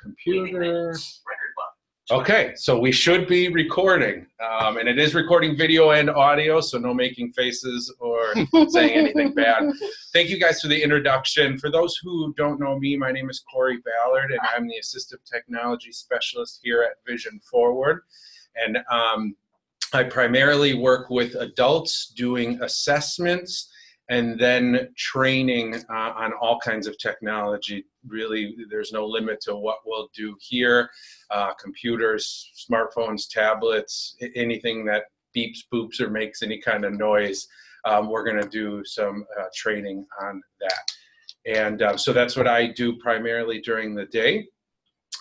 Computer. Okay, so we should be recording, and it is recording video and audio, so no making faces or saying anything bad. Thank you guys for the introduction. For those who don't know me, my name is Corey Ballard, and I'm the Assistive Technology Specialist here at Vision Forward. And I primarily work with adults doing assessments and then training on all kinds of technology. Really, there's no limit to what we'll do here. Computers, smartphones, tablets, anything that beeps, boops, or makes any kind of noise, we're gonna do some training on that. And so that's what I do primarily during the day.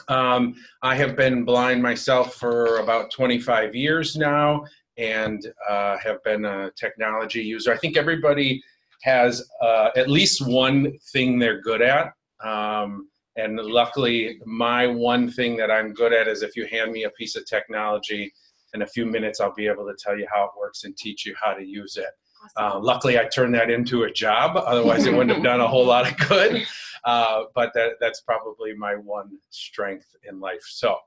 I have been blind myself for about 25 years now, and have been a technology user. I think everybody has at least one thing they're good at. And luckily, my one thing that I'm good at is if you hand me a piece of technology, in a few minutes, I'll be able to tell you how it works and teach you how to use it. Awesome. Luckily, I turned that into a job. Otherwise, it wouldn't have done a whole lot of good. But that's probably my one strength in life. So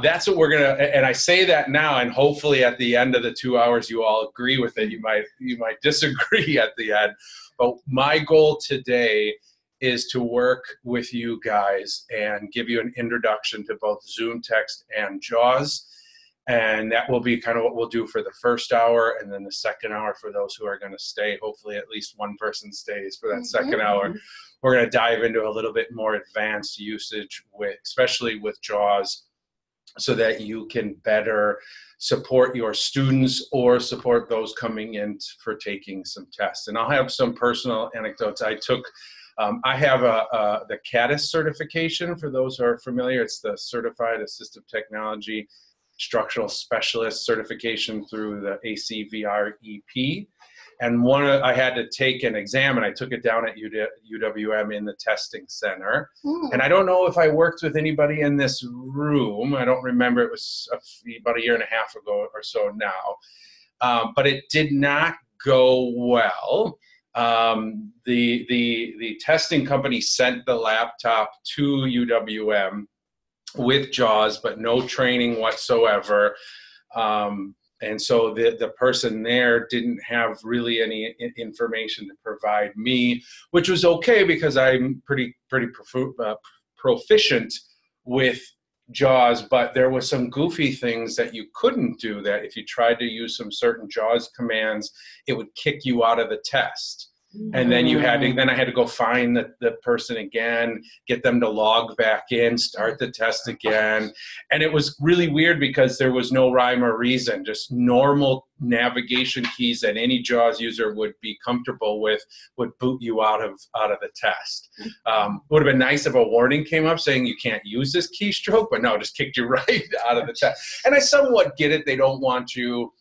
that's what we're going to, and I say that now, and hopefully at the end of the 2 hours, you all agree with it. You might disagree at the end. But my goal today is to work with you guys and give you an introduction to both Zoomtext and JAWS. And that will be kind of what we'll do for the first hour, and then the second hour for those who are going to stay. Hopefully at least one person stays for that second hour. We're going to dive into a little bit more advanced usage, especially with JAWS, so that you can better support your students or support those coming in for taking some tests. And I'll have some personal anecdotes. I have the CADIS certification, for those who are familiar. It's the Certified Assistive Technology Instructional Specialist certification through the ACVREP. And I had to take an exam, and I took it down at UWM in the testing center. And I don't know if I worked with anybody in this room. I don't remember. It was about a year and a half ago or so now. But it did not go well. The testing company sent the laptop to UWM with JAWS, but no training whatsoever. And so the person there didn't have really any information to provide me, which was okay because I'm pretty proficient with JAWS, but there was some goofy things that you couldn't do, that if you tried to use some certain JAWS commands, it would kick you out of the test. And then I had to go find the person again, get them to log back in, start the test again. And it was really weird because there was no rhyme or reason, just normal navigation keys that any JAWS user would be comfortable with would boot you out of the test. Would have been nice if a warning came up saying you can't use this keystroke, but no, just kicked you right out of the test. And I somewhat get it. They don't want you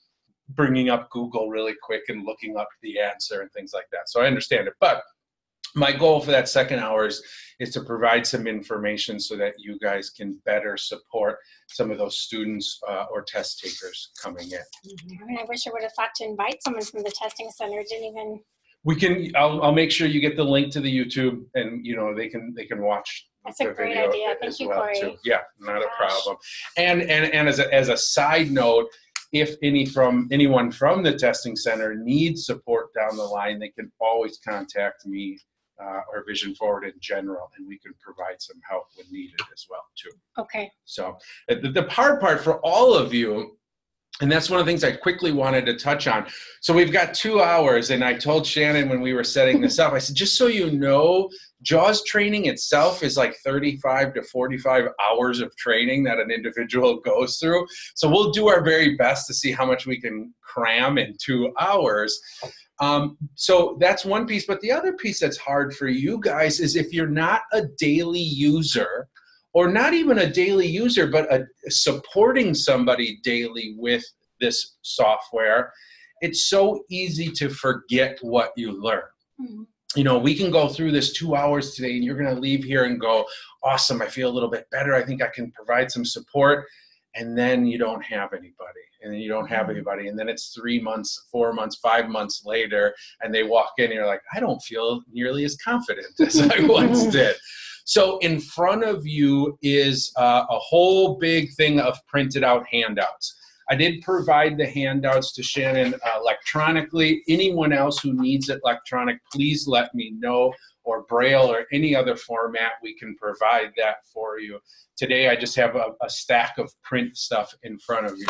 bringing up Google really quick and looking up the answer and things like that. So I understand it. But my goal for that second hour is to provide some information so that you guys can better support some of those students or test takers coming in. I mean, I wish I would have thought to invite someone from the testing center. Didn't even. We can. I'll make sure you get the link to the YouTube, and they can watch. That's a great idea. Thank you, Corey. Too. Yeah, not a problem. And as a side note, if anyone from the testing center needs support down the line, they can always contact me or Vision Forward in general, and we can provide some help when needed as well too. Okay. So the hard part for all of you, and that's one of the things I quickly wanted to touch on. So we've got 2 hours, and I told Shannon when we were setting this up, I said, just so you know, JAWS training itself is like 35 to 45 hours of training that an individual goes through. So we'll do our very best to see how much we can cram in 2 hours. So that's one piece. But the other piece that's hard for you guys is if you're not a daily user, or not even a daily user, but supporting somebody daily with this software, it's so easy to forget what you learn. We can go through this 2 hours today, and you're going to leave here and go, awesome, I feel a little bit better. I think I can provide some support. And then you don't have anybody, and then you don't have anybody. And then it's 3 months, 4 months, 5 months later, and they walk in and you're like, I don't feel nearly as confident as I once did. So in front of you is a whole big thing of printed out handouts. I did provide the handouts to Shannon electronically. Anyone else who needs it electronic, please let me know, or Braille or any other format, we can provide that for you. Today, I just have a stack of print stuff in front of you.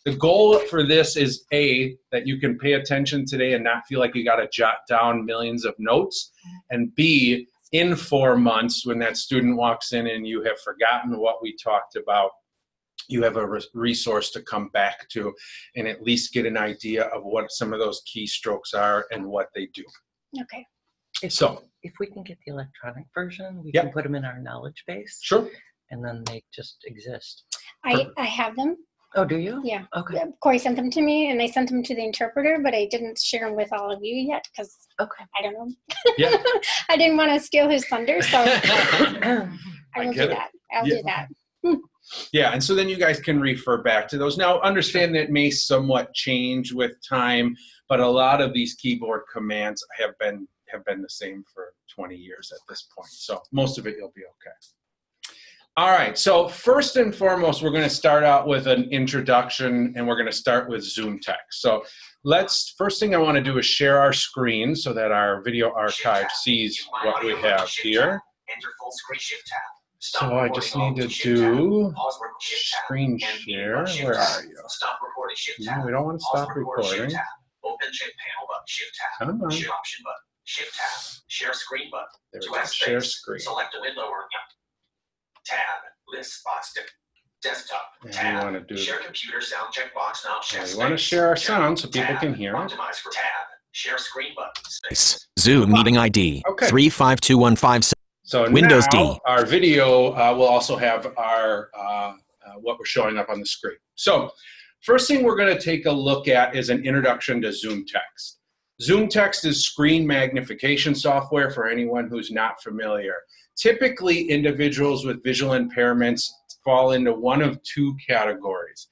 The goal for this is A, that you can pay attention today and not feel like you got to jot down millions of notes, and B, in 4 months, when that student walks in and you have forgotten what we talked about, you have a resource to come back to and at least get an idea of what some of those keystrokes are and what they do. Okay. If we can get the electronic version, we can put them in our knowledge base. Sure. And then they just exist. I have them. Oh, do you? Yeah. Okay. Corey sent them to me, and I sent them to the interpreter, but I didn't share them with all of you yet because I don't know. Yeah. I didn't want to steal his thunder, so I will do that. I'll do that. Yeah, and so then you guys can refer back to those. Now, understand that it may somewhat change with time, but a lot of these keyboard commands have been the same for 20 years at this point. So most of it you'll be okay. All right, so first and foremost, we're going to start out with an introduction, and we're going to start with Zoomtext. So first thing I want to do is share our screen so that our video archive sees what we have here. Enter full screen shift tab. So I just need to do screen share. Where are you? Stop recording shift tab. No, we don't want to stop recording. Open shift panel button, shift tab. Come on. Share option button, shift tab. Share screen button. There we go. Share screen. Select a window or tab. List box desktop. And tab. we want to do share computer sound checkbox now. Yeah, we want to share our sound so people can hear it. Optimize for tab. Share screen button. Zoom meeting ID 352157. So Windows now D. Our video will also have our what we're showing up on the screen. So first thing we're going to take a look at is an introduction to Zoomtext. Zoomtext is screen magnification software for anyone who's not familiar. Typically, individuals with visual impairments fall into one of two categories.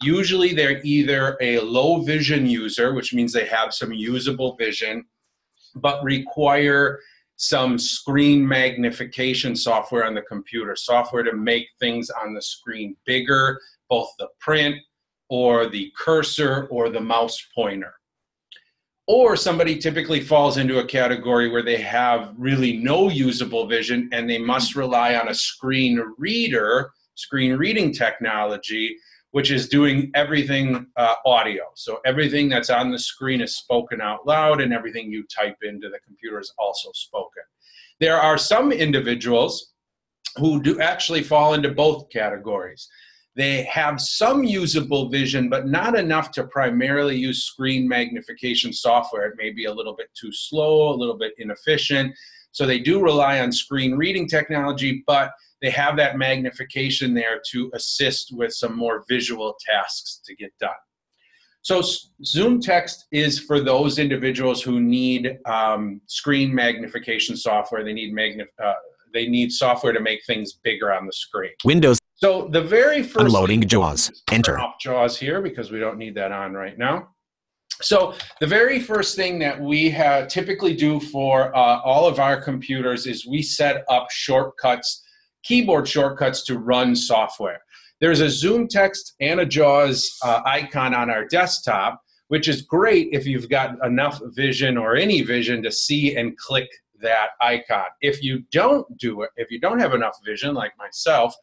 Usually, they're either a low vision user, which means they have some usable vision, but require some screen magnification software on the computer, software to make things on the screen bigger, both the print or the cursor or the mouse pointer. Or somebody typically falls into a category where they have really no usable vision and they must rely on a screen reader, screen reading technology, which is doing everything audio. So everything that's on the screen is spoken out loud, and everything you type into the computer is also spoken. There are some individuals who do actually fall into both categories. They have some usable vision, but not enough to primarily use screen magnification software. It may be a little bit too slow, a little bit inefficient. So they do rely on screen reading technology, but they have that magnification there to assist with some more visual tasks to get done. So Zoomtext is for those individuals who need screen magnification software. They need software to make things bigger on the screen. Windows. So the very first Unloading JAWS. Enter. Turn off JAWS here because we don't need that on right now. So the very first thing that we typically do for all of our computers is we set up shortcuts, keyboard shortcuts to run software. There's a Zoomtext and a JAWS icon on our desktop, which is great if you've got enough vision or any vision to see and click that icon. If you don't do it, if you don't have enough vision like myself,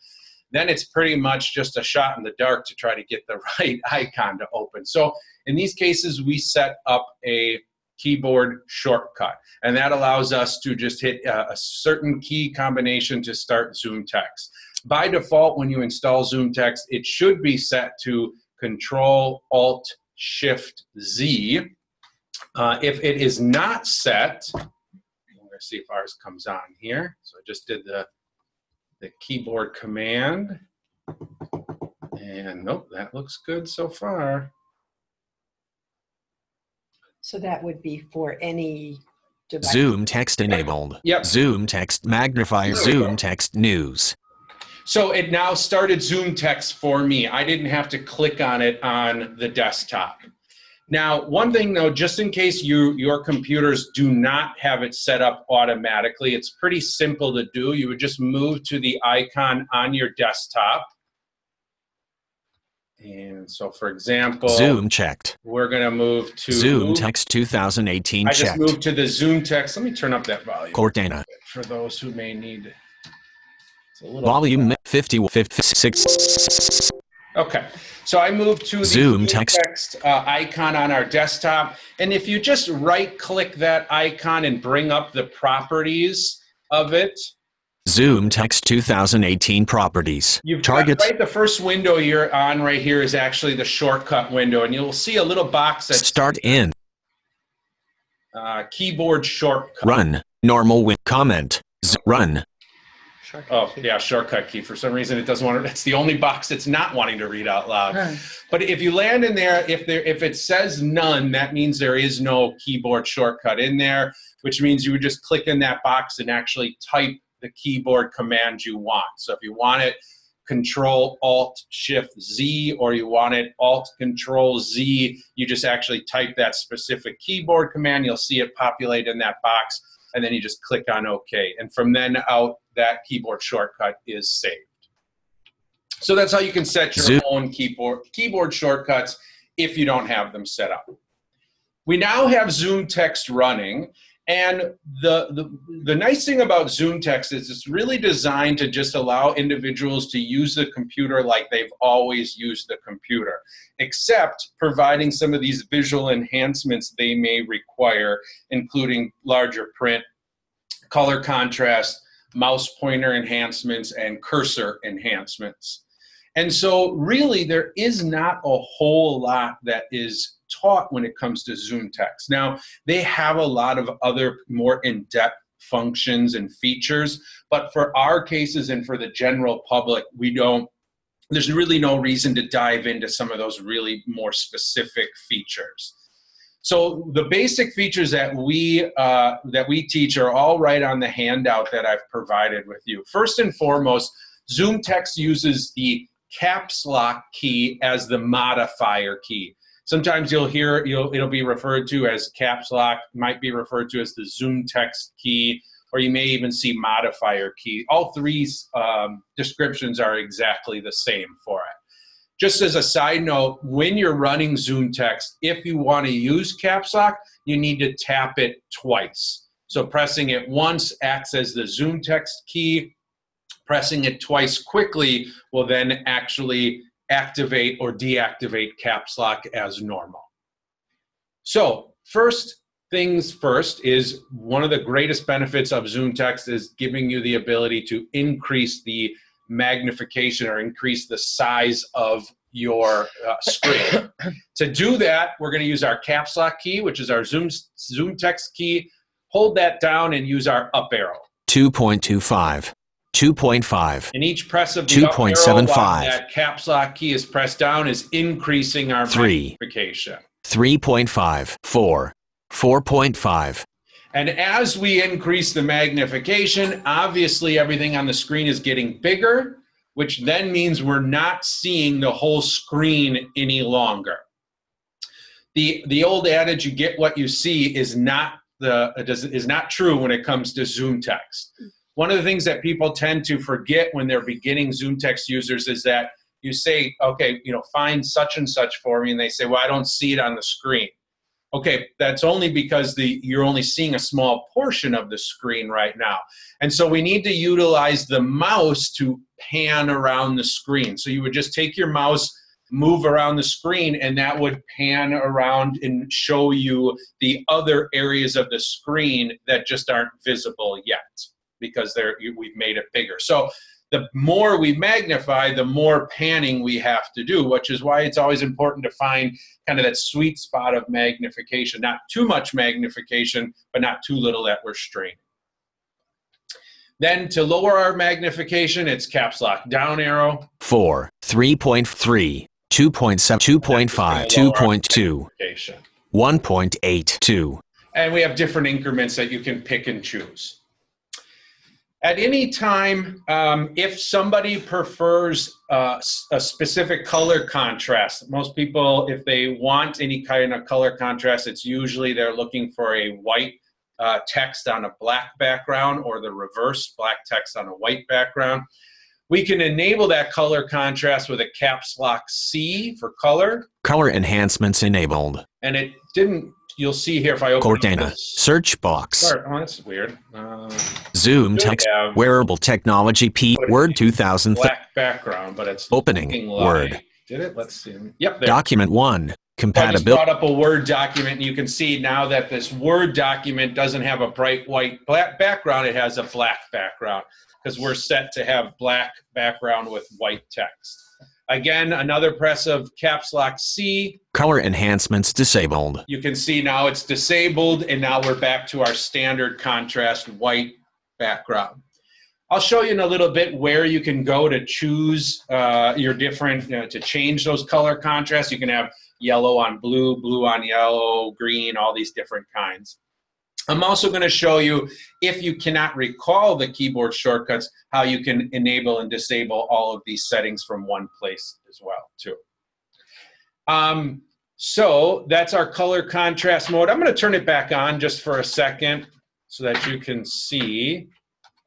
then it's pretty much just a shot in the dark to try to get the right icon to open. So in these cases, we set up a keyboard shortcut, and that allows us to just hit a certain key combination to start Zoomtext. By default, when you install Zoomtext, it should be set to Control-Alt-Shift-Z. If it is not set, I'm going to see if ours comes on here. So I just did the keyboard command, and nope, that looks good so far. So that would be for any device. Zoomtext enabled. Yep. Zoomtext magnify. Zoomtext news. So it now started Zoomtext for me. I didn't have to click on it on the desktop. Now, one thing though, just in case your computers do not have it set up automatically, it's pretty simple to do. You would just move to the icon on your desktop. And so, for example, Zoom checked. We're going to move to Zoomtext 2018 I checked. just moved to the Zoomtext. Let me turn up that volume. Cortana. For those who may need it's a little Volume 56. Okay, so I moved to the Zoomtext icon on our desktop. And if you just right-click that icon and bring up the properties of it, Zoomtext 2018 properties. Targets. Right, the first window you're on right here is actually the shortcut window, and you'll see a little box that Start in. Keyboard shortcut. Run. Normal win. Comment. Run. Oh, yeah, shortcut key. For some reason, it doesn't want to. It's the only box that's not wanting to read out loud. But if you land in there, if it says none, that means there is no keyboard shortcut in there, which means you would just click in that box and actually type the keyboard command you want. So if you want it Control-Alt-Shift-Z, or you want it Alt-Control-Z, you just actually type that specific keyboard command. You'll see it populate in that box, and then you just click on OK. And from then out, that keyboard shortcut is saved. So that's how you can set your own keyboard shortcuts if you don't have them set up. We now have Zoomtext running. And the nice thing about Zoomtext is it's really designed to just allow individuals to use the computer like they've always used the computer, except providing some of these visual enhancements they may require, including larger print, color contrast, mouse pointer enhancements, and cursor enhancements. And so really there is not a whole lot that is taught when it comes to Zoomtext. Now, they have a lot of other more in-depth functions and features, but for our cases and for the general public, there's really no reason to dive into some of those really more specific features. So the basic features that we teach are all right on the handout that I've provided with you. First and foremost, Zoomtext uses the caps lock key as the modifier key. Sometimes you'll hear it'll be referred to as caps lock, might be referred to as the Zoomtext key, or you may even see modifier key. All three descriptions are exactly the same for it. Just as a side note, when you're running Zoomtext, if you want to use caps lock, you need to tap it twice. So pressing it once acts as the Zoomtext key. Pressing it twice quickly will then actually activate or deactivate caps lock as normal. So first things first is one of the greatest benefits of Zoomtext is giving you the ability to increase the magnification or increase the size of your screen. To do that, we're going to use our caps lock key, which is our Zoomtext key. Hold that down and use our up arrow. 2.25. 2.5. And each press of the up arrow while that caps lock key is pressed down is increasing our magnification. 3.5. 4. 4.5. And as we increase the magnification, obviously everything on the screen is getting bigger, which then means we're not seeing the whole screen any longer. The old adage, you get what you see, is not true when it comes to Zoomtext. One of the things that people tend to forget when they're beginning Zoomtext users is that you say, okay, find such and such for me, and they say, well, I don't see it on the screen. Okay, that's only because you're only seeing a small portion of the screen right now. And so we need to utilize the mouse to pan around the screen. So you would just take your mouse, move around the screen, and that would pan around and show you the other areas of the screen that just aren't visible yet, because we've made it bigger. So the more we magnify, the more panning we have to do, which is why it's always important to find kind of that sweet spot of magnification. Not too much magnification, but not too little that we're straining. Then to lower our magnification, it's caps lock down arrow. 4, 3.3, 2.7, 2.5, 2.2, 1.82. And we have different increments that you can pick and choose. At any time, if somebody prefers a specific color contrast, most people, if they want any kind of color contrast, it's usually they're looking for a white text on a black background, or the reverse, black text on a white background. We can enable that color contrast with a caps lock C for color. Color enhancements enabled. And it didn't, you'll see here if I open Cortana, search box. Oh, that's weird. Zoomtext, wearable technology P, Word 2000. Black background, but it's opening Word. Did it? Let's see. Yep. There. Document 1. Compatibility. So I just brought up a Word document, and you can see now that this Word document doesn't have a bright white background, it has a black background, because we're set to have black background with white text. Again, another press of caps lock C. Color enhancements disabled. You can see now it's disabled, and now we're back to our standard contrast white background. I'll show you in a little bit where you can go to choose your different, to change those color contrasts. You can have yellow on blue, blue on yellow, green, all these different kinds. I'm also going to show you, if you cannot recall the keyboard shortcuts, how you can enable and disable all of these settings from one place as well, too. So that's our color contrast mode. I'm going to turn it back on just for a second so that you can see.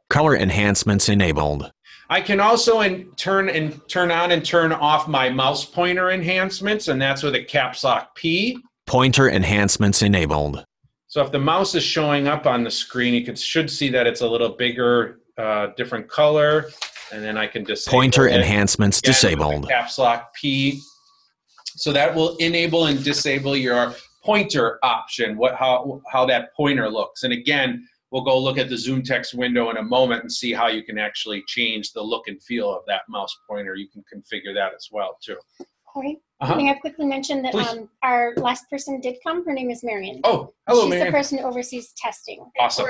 Color enhancements enabled. I can also turn on and turn off my mouse pointer enhancements, and that's with a caps lock P. Pointer enhancements enabled. So if the mouse is showing up on the screen, you should see that it's a little bigger, different color, and then I can disable Pointer it. Enhancements Again, disabled. Caps lock P. So that will enable and disable your pointer option, how that pointer looks. And again, we'll go look at the Zoomtext window in a moment and see how you can actually change the look and feel of that mouse pointer. You can configure that as well, too. All right. May I quickly mention that our last person did come? Her name is Marion. Oh, hello, She's Marion. the person who oversees testing. Awesome.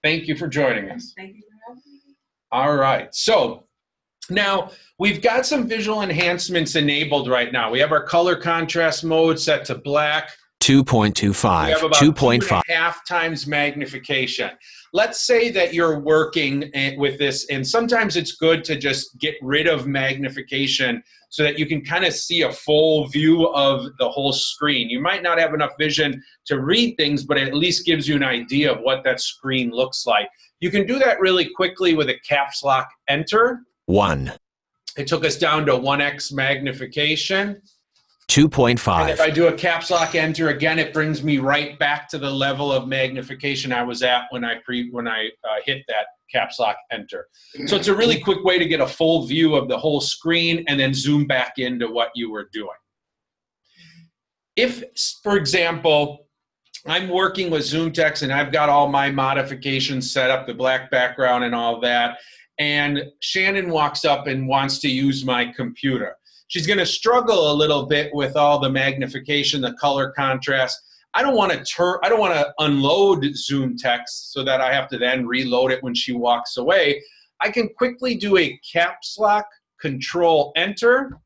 Thank you for joining us. Thank you for having me. All right. So now we've got some visual enhancements enabled right now. We have our color contrast mode set to black. 2.25, We have about 2.5. 2.5 times magnification. Let's say that you're working with this, and sometimes it's good to just get rid of magnification so that you can kind of see a full view of the whole screen. You might not have enough vision to read things, but it at least gives you an idea of what that screen looks like. You can do that really quickly with a caps lock Enter. 1. It took us down to 1x magnification. 2.5. And if I do a caps lock Enter again, it brings me right back to the level of magnification I was at when I hit that caps lock Enter. So it's a really quick way to get a full view of the whole screen and then zoom back into what you were doing. If, for example, I'm working with Zoomtext and I've got all my modifications set up, the black background and all that, and Shannon walks up and wants to use my computer. She's going to struggle a little bit with all the magnification, the color contrast. I don't want to unload Zoomtext so that I have to then reload it when she walks away. I can quickly do a caps lock Control Enter,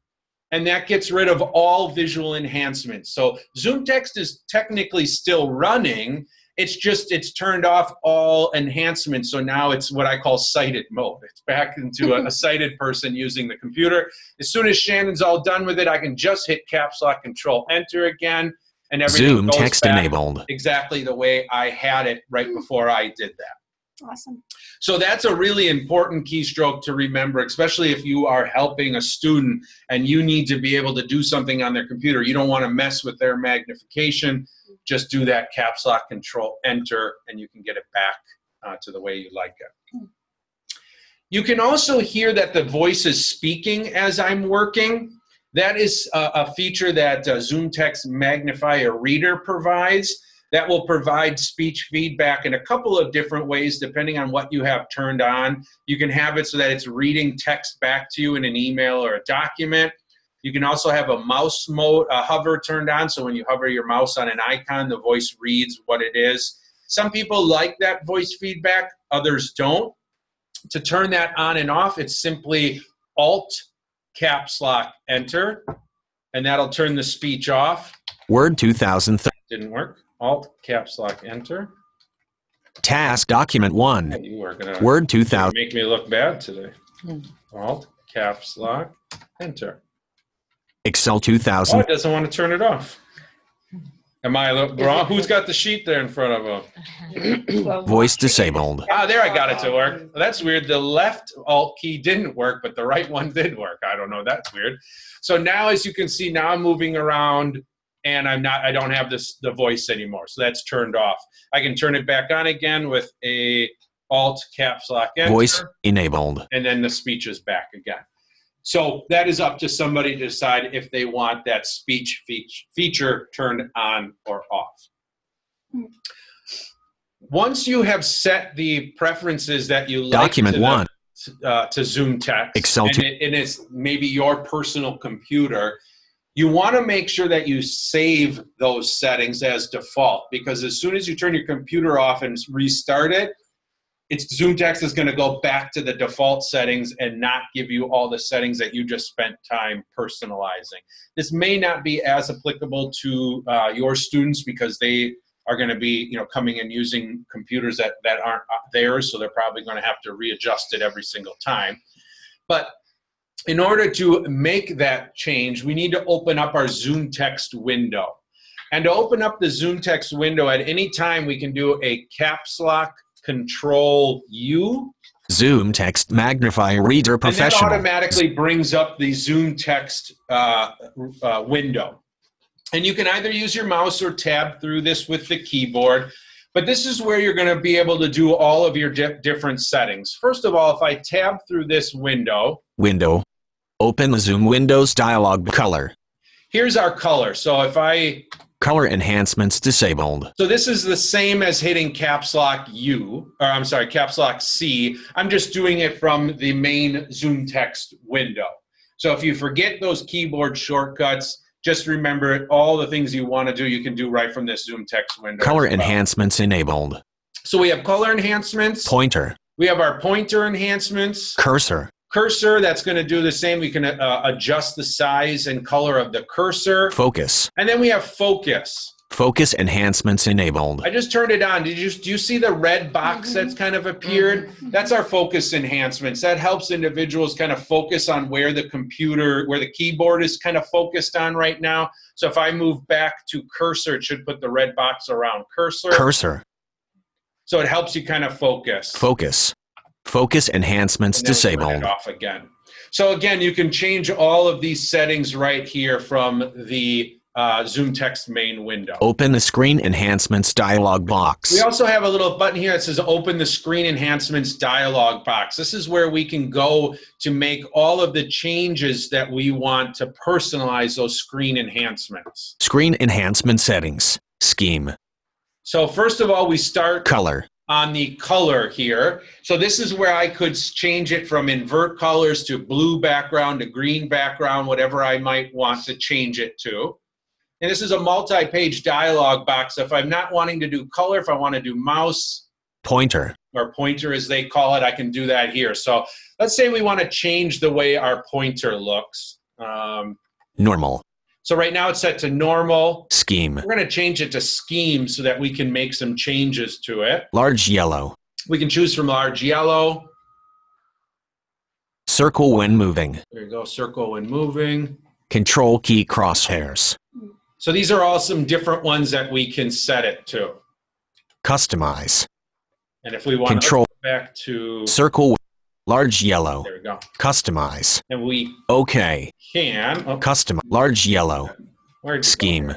and that gets rid of all visual enhancements. So Zoomtext is technically still running. It's turned off all enhancements, so now it's what I call sighted mode. It's back into a sighted person using the computer. As soon as Shannon's all done with it, I can just hit caps lock Control Enter again, and everything goes Zoomtext back enabled. exactly the way I had it right before I did that. Awesome. So that's a really important keystroke to remember, especially if you are helping a student and you need to be able to do something on their computer. You don't want to mess with their magnification. Just do that caps lock Control Enter, and you can get it back to the way you like it. You can also hear that the voice is speaking as I'm working. That is a feature that Zoomtext Magnifier Reader provides. That will provide speech feedback in a couple of different ways depending on what you have turned on. You can have it so that it's reading text back to you in an email or a document. You can also have a mouse mode, hover turned on, so when you hover your mouse on an icon, the voice reads what it is. Some people like that voice feedback, others don't. To turn that on and off, it's simply Alt caps lock Enter, and that'll turn the speech off. Word 2030. Didn't work. Alt caps lock Enter. Task document 1. You are gonna Word 2000. make me look bad today. Alt, caps lock, enter. Excel Oh, 2000. it doesn't want to turn it off. Am I wrong? Who's got the sheet there in front of them? Voice disabled. Ah, there, I got it to work. Well, that's weird. The left Alt key didn't work, but the right one did work. I don't know. That's weird. So now, as you can see, now I'm moving around, and I don't have the voice anymore. So that's turned off. I can turn it back on again with a Alt caps lock enter. Voice enabled. And then the speech is back again. So that is up to somebody to decide if they want that speech feature turned on or off. Once you have set the preferences that you like Document 1. To Zoomtext, Excel and it's maybe your personal computer, you want to make sure that you save those settings as default, because as soon as you turn your computer off and restart it, Zoomtext is going to go back to the default settings and not give you all the settings that you just spent time personalizing. This may not be as applicable to your students because they are going to be, coming and using computers that aren't theirs, so they're probably going to have to readjust it every single time. But in order to make that change, we need to open up our Zoomtext window. And to open up the Zoomtext window at any time, we can do a caps lock Control U. Zoomtext Magnifier Reader Professional. And that automatically brings up the Zoomtext window. And you can either use your mouse or tab through this with the keyboard. But this is where you're going to be able to do all of your different settings. First of all, if I tab through this window. Open the Zoom Windows dialog. Color. Here's our color. So if I... Color enhancements disabled. So this is the same as hitting caps lock caps lock C. I'm just doing it from the main Zoomtext window. So if you forget those keyboard shortcuts, just remember all the things you want to do, you can do right from this Zoomtext window. Color enhancements enabled. So we have color enhancements. Pointer. We have our pointer enhancements. Cursor. Cursor, that's going to do the same. We can adjust the size and color of the cursor. Focus. And then we have focus. Focus enhancements enabled. I just turned it on. Do you see the red box that's kind of appeared? That's our focus enhancements. That helps individuals kind of focus on where the keyboard is kind of focused on right now. So if I move back to cursor, it should put the red box around cursor. Cursor. So it helps you kind of focus. Focus. Focus enhancements disabled. Turn it off again. So again, you can change all of these settings right here from the Zoomtext main window. Open the screen enhancements dialog box. We also have a little button here that says open the screen enhancements dialog box. This is where we can go to make all of the changes that we want to personalize those screen enhancements. Screen enhancement settings. Scheme. So first of all, we start color. On the color here. So this is where I could change it from invert colors to blue background to green background, whatever I might want to change it to. And this is a multi-page dialog box. If I'm not wanting to do color, if I want to do mouse. Pointer. Or pointer as they call it, I can do that here. So let's say we want to change the way our pointer looks. Normal. So right now it's set to normal. Scheme. We're going to change it to scheme so that we can make some changes to it. Large yellow. We can choose from large yellow. Circle when moving. There you go, circle when moving. Control key crosshairs. So these are all some different ones that we can set it to. Customize. And if we want to go back to circle, large yellow. There we go. Customize. And we can custom large yellow. Scheme.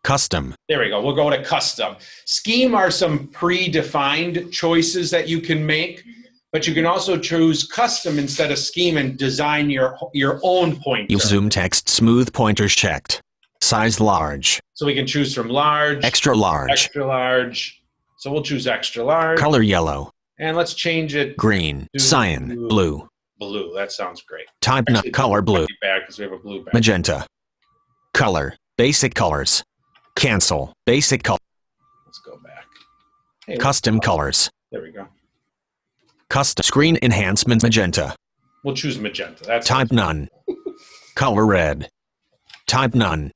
Custom. There we go. We'll go to custom. Scheme are some predefined choices that you can make, but you can also choose custom instead of scheme and design your own pointer. Use Zoomtext smooth pointers checked. Size large. So we can choose from large, extra large. Extra large. So we'll choose extra large. Color yellow. And let's change it. Green, cyan, blue. Blue. That sounds great. Type not color blue. Bad because we have a blue back. Magenta. Color. Basic colors. Cancel. Basic color. Let's go back. Hey, custom colors. There we go. Custom screen enhancement magenta. We'll choose magenta. That's type none. Color red. Type none.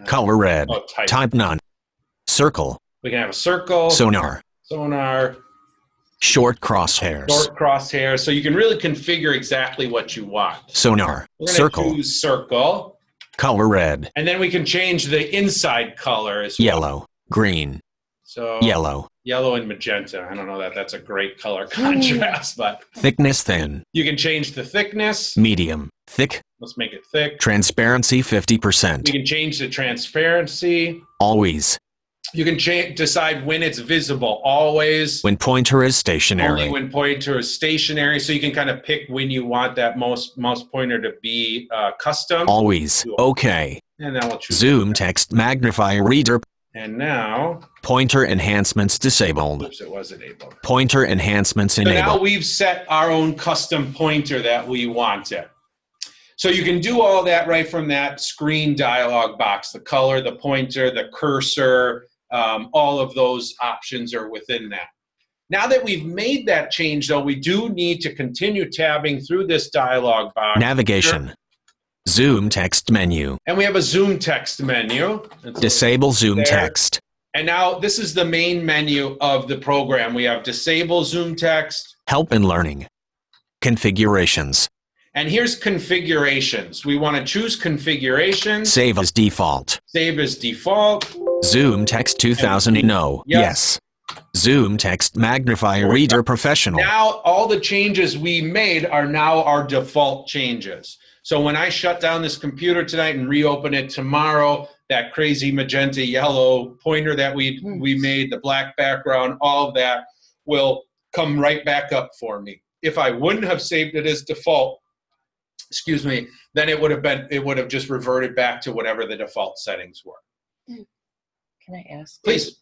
Color red. Oh, type none. Circle. We can have a circle. Sonar. Sonar. Short crosshairs. Short crosshairs. So you can really configure exactly what you want. Sonar. We're going Circle. to choose circle. Color red. And then we can change the inside color as well. Yellow. Green. So Yellow. Yellow and magenta. I don't know that that's a great color contrast, but Thickness thin. you can change the thickness. Medium. Thick. Let's make it thick. Transparency We 50%. can change the transparency. Always. You can decide when it's visible. Always. When pointer is stationary. Only when pointer is stationary. So you can kind of pick when you want that mouse pointer to be custom. Always. Okay. And then we'll choose Zoomtext magnifier reader. And now, Pointer enhancements disabled. oops, it was enabled. Pointer enhancements So now enabled. we've set our own custom pointer that we wanted. So you can do all that right from that screen dialog box. The color, the pointer, the cursor, all of those options are within that. Now that we've made that change, though, we do need to continue tabbing through this dialog box. Navigation. Zoomtext menu. And we have a Zoomtext menu. Disable Zoomtext. And now this is the main menu of the program. We have disable Zoomtext. Help in learning. Configurations. And here's configurations. We want to choose configurations. Save as default. Save as default. Zoomtext 2000. No. Yep. Yes. Zoomtext magnifier reader professional. Now all the changes we made are now our default changes. So when I shut down this computer tonight and reopen it tomorrow, that crazy magenta yellow pointer that we made, the black background, all of that will come right back up for me. If I wouldn't have saved it as default, excuse me, then it would have just reverted back to whatever the default settings were. Can I ask? Please.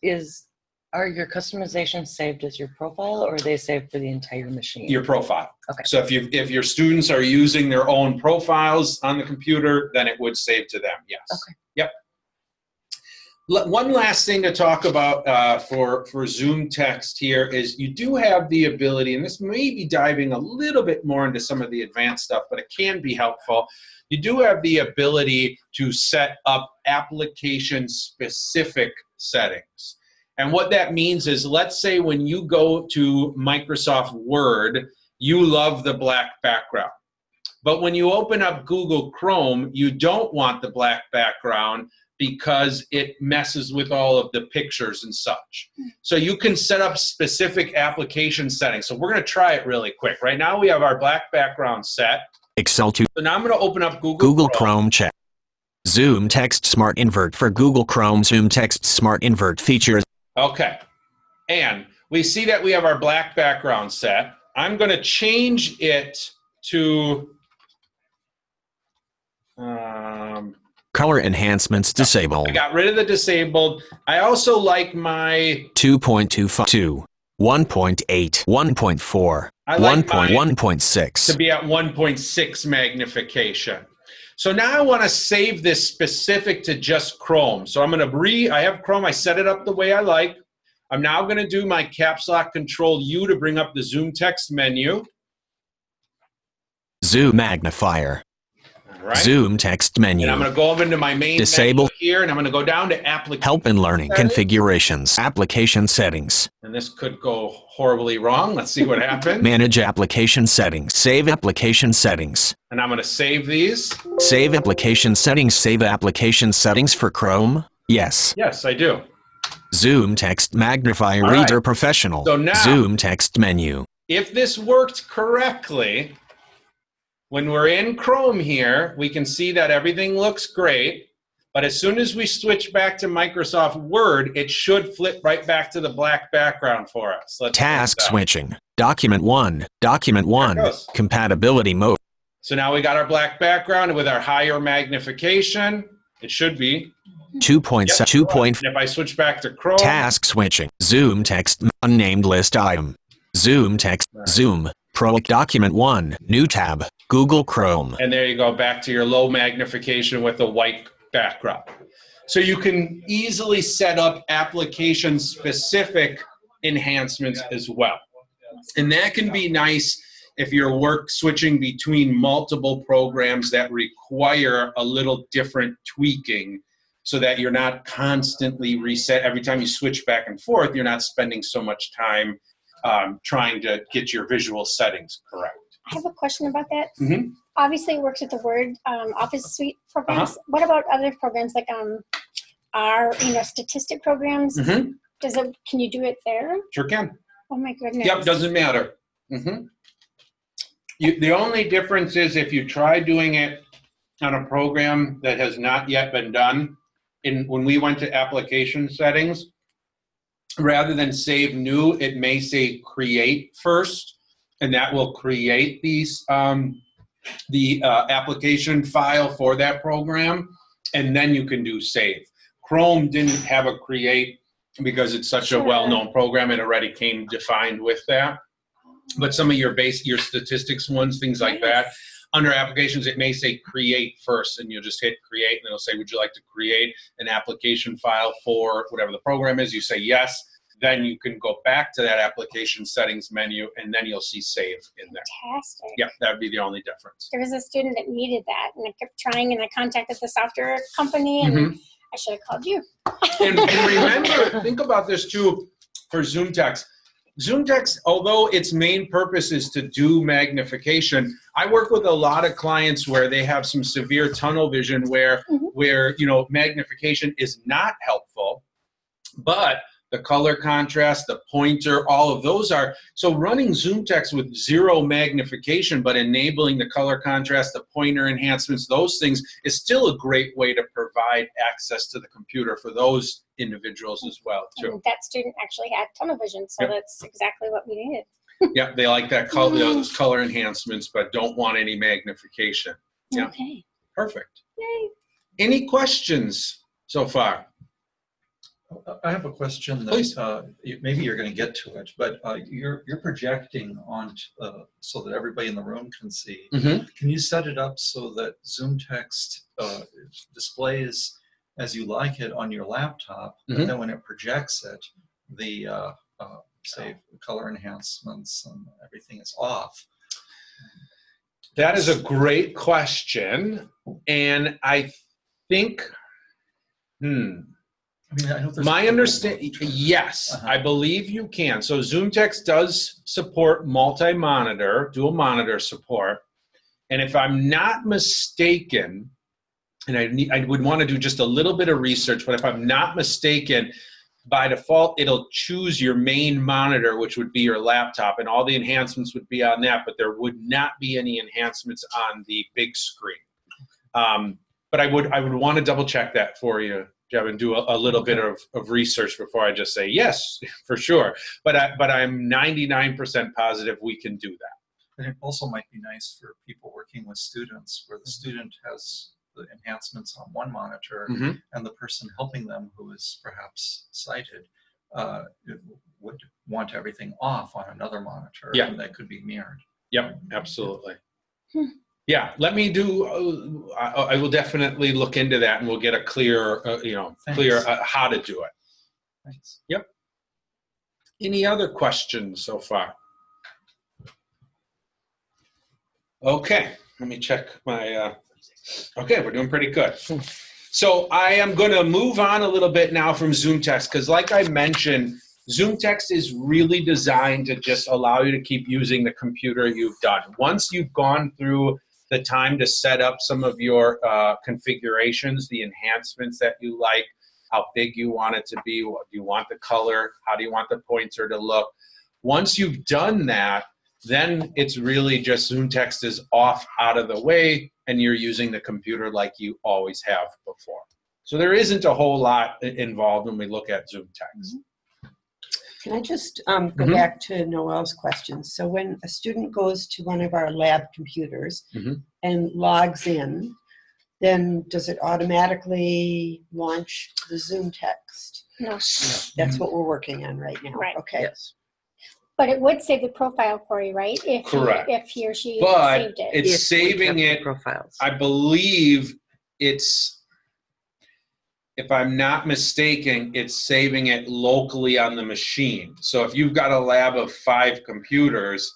Are your customizations saved as your profile, or are they saved for the entire machine? Your profile. Okay. So if your students are using their own profiles on the computer, then it would save to them, yes. Okay. Yep. One last thing to talk about for Zoomtext here is you do have the ability, and this may be diving a little bit more into some of the advanced stuff, but it can be helpful. You do have the ability to set up application-specific settings. And what that means is, let's say when you go to Microsoft Word, you love the black background. But when you open up Google Chrome, you don't want the black background because it messes with all of the pictures and such. So you can set up specific application settings. So we're going to try it really quick. Right now we have our black background set. Excel 2. So now I'm going to open up Google Chrome check. Zoomtext Smart Invert for Google Chrome. Zoomtext Smart Invert features. Okay, and we see that we have our black background set. I'm going to change it to color enhancements disabled. I got rid of the disabled. I also like my 2.25, 1.8, 1.4, I like 1.6 to be at 1.6 magnification. So now I want to save this specific to just Chrome. So I'm going to I have Chrome, I set it up the way I like. I'm now going to do my caps lock Control U to bring up the Zoomtext menu. Zoom magnifier. All right. Zoomtext menu. And I'm going to go over into my main Disable. menu here, and I'm going to go down to Application. Help in learning. Settings. Configurations. Application settings. And this could go horribly wrong. Let's see what happens. Manage application settings. Save application settings. And I'm going to save these. Save application settings. Save application settings for Chrome. Yes. Yes, I do. Zoomtext magnifier All right. reader professional. So now- Zoomtext menu. If this worked correctly, when we're in Chrome here, we can see that everything looks great. But as soon as we switch back to Microsoft Word, it should flip right back to the black background for us. Let's Task test that. switching. Document 1. Document 1. There it goes. Compatibility mode. So now we got our black background, and with our higher magnification, it should be. 2.7. 2. And if I switch back to Chrome, Task switching. Zoomtext. Unnamed list item. Zoomtext. Zoom. Pro. Document 1. New tab. Google Chrome. and there you go, back to your low magnification with a white background. So you can easily set up application-specific enhancements as well. And that can be nice if you're switching between multiple programs that require a little different tweaking, so that you're not constantly reset. Every time you switch back and forth, you're not spending so much time trying to get your visual settings correct. I have a question about that. Mm-hmm. Obviously, it works with the Word Office Suite programs. What about other programs like our statistic programs? Mm-hmm. Can you do it there? Sure can. Oh my goodness. Yep, doesn't matter. Mm-hmm. The only difference is if you try doing it on a program that has not yet been done, when we went to application settings, rather than save new, it may say create first, and that will create the application file for that program, and then you can do save. Chrome didn't have a create because it's such a well-known program. It already came defined with that. But some of your statistics ones, things like that, under applications, it may say create first, and you'll just hit create, and it'll say, would you like to create an application file for whatever the program is? You say yes, then you can go back to that application settings menu, and then you'll see save in there. Fantastic. Yep, that would be the only difference. There was a student that needed that, and I kept trying, and I contacted the software company, and I should have called you. And remember, think about this too for Zoomtext. Zoomtext, although its main purpose is to do magnification, I work with a lot of clients where they have some severe tunnel vision where magnification is not helpful, but the color contrast, the pointer, all of those are. So running Zoomtext with zero magnification, but enabling the color contrast, the pointer enhancements, those things is still a great way to provide access to the computer for those individuals as well, too. And that student actually had tunnel vision, so that's exactly what we needed. Yeah, they like that color, those color enhancements, but don't want any magnification. Yeah. Okay. Perfect. Yay. Any questions so far? I have a question that maybe you're going to get to it, but you're projecting on so that everybody in the room can see. Mm-hmm. Can you set it up so that Zoomtext displays as you like it on your laptop, but then when it projects it, the say color enhancements and everything is off? That is a great question, and I think, I know my understanding, yes, I believe you can. So Zoomtext does support multi-monitor, dual monitor support. And if I'm not mistaken, and I would want to do just a little bit of research, but if I'm not mistaken, by default, it'll choose your main monitor, which would be your laptop, and all the enhancements would be on that, but there would not be any enhancements on the big screen. But I would want to double check that for you, Jeb, and do a little bit of research before I just say yes, for sure. But I'm 99% positive we can do that. And it also might be nice for people working with students where the student has the enhancements on one monitor and the person helping them who is perhaps sighted would want everything off on another monitor, and that could be mirrored. Yep, absolutely. Yeah, let me do, I will definitely look into that, and we'll get a clear, clear how to do it. Thanks. Yep. Any other questions so far? Okay, let me check my, okay, we're doing pretty good. So I am going to move on a little bit now from Zoomtext, because like I mentioned, Zoomtext is really designed to just allow you to keep using the computer you've done. Once you've gone through the time to set up some of your configurations, the enhancements that you like, how big you want it to be, what do you want the color, how do you want the pointer to look. Once you've done that, then it's really just Zoomtext is off out of the way, and you're using the computer like you always have before. So there isn't a whole lot involved when we look at Zoomtext. Can I just go back to Noel's question? So when a student goes to one of our lab computers and logs in, then does it automatically launch the Zoomtext? No. That's what we're working on right now. Right. Okay. Yes. But it would save the profile for you, right? Correct. If he or she But saved it. it's saving it, profiles. I believe it's, if I'm not mistaken, it's saving it locally on the machine. So if you've got a lab of 5 computers,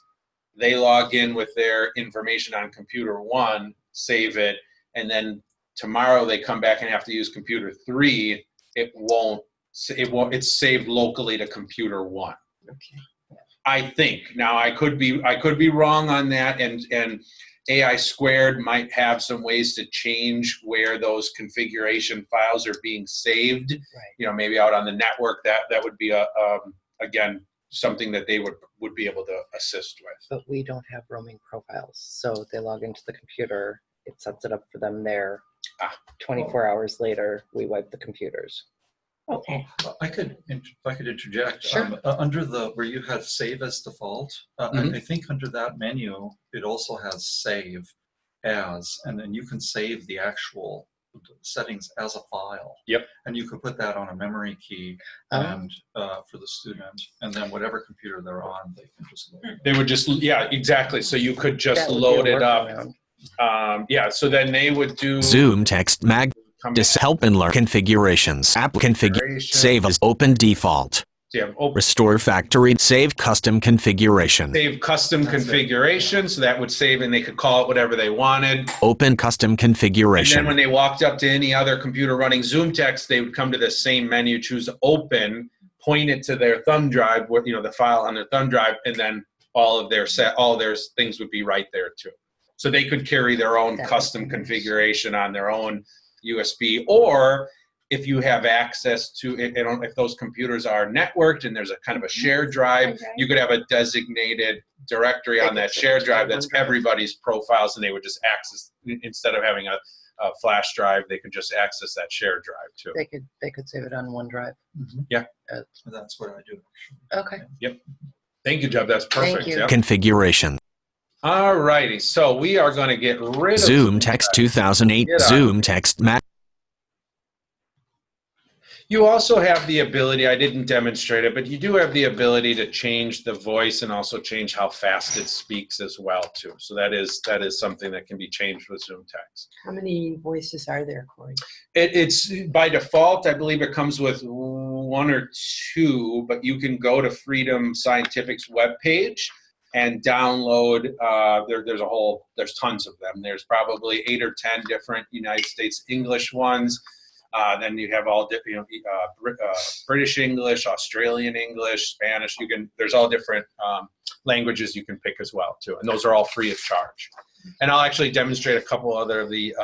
they log in with their information on computer 1, save it, and then tomorrow they come back and have to use computer 3, it won't, it's saved locally to computer 1. Okay. I think. Now I could be wrong on that, and AI Squared might have some ways to change where those configuration files are being saved. Right. You know, maybe out on the network. That would be again something that they would be able to assist with. But we don't have roaming profiles, so they log into the computer. It sets it up for them there. 24 hours later, we wipe the computers. Okay. If I could interject. Sure. Under where you had save as default, I think under that menu, it also has save as, and then you can save the actual settings as a file. Yep. And you can put that on a memory key and for the student, and then whatever computer they're on, they can just load it. They would just, yeah, exactly. So you could just load it up. Yeah, so then they would do Zoomtext Mag. Help and learn configurations. App configuration. Save as open default. So you have open. Restore factory. Save custom configuration. Save custom configuration. So that would save, and they could call it whatever they wanted. Open custom configuration. And then when they walked up to any other computer running Zoomtext, they would come to the same menu, choose open, point it to their thumb drive, you know, the file on their thumb drive, and then all of their things would be right there too. So they could carry their own custom configuration on their own USB, or if you have access to it, if those computers are networked and there's a kind of a shared drive, you could have a designated directory on that shared drive that's everybody's profiles, and they would just access, instead of having a flash drive, they could just access that shared drive too. They could save it on OneDrive. Yeah. That's what I do. Okay. Yep. Thank you, Jeb. That's perfect. Thank you. Yep. Configuration. All righty, so we are going to get rid of Zoomtext 2008. Zoomtext Mac. You also have the ability, I didn't demonstrate it, but you do have the ability to change the voice and also change how fast it speaks as well too. So that is something that can be changed with Zoomtext. How many voices are there, Corey? It's by default, I believe it comes with 1 or 2, but you can go to Freedom Scientific's webpage and download, there's tons of them. There's probably 8 or 10 different United States English ones. Then you have all different, British English, Australian English, Spanish. There's all different languages you can pick as well too, and those are all free of charge. And I'll actually demonstrate a couple other of the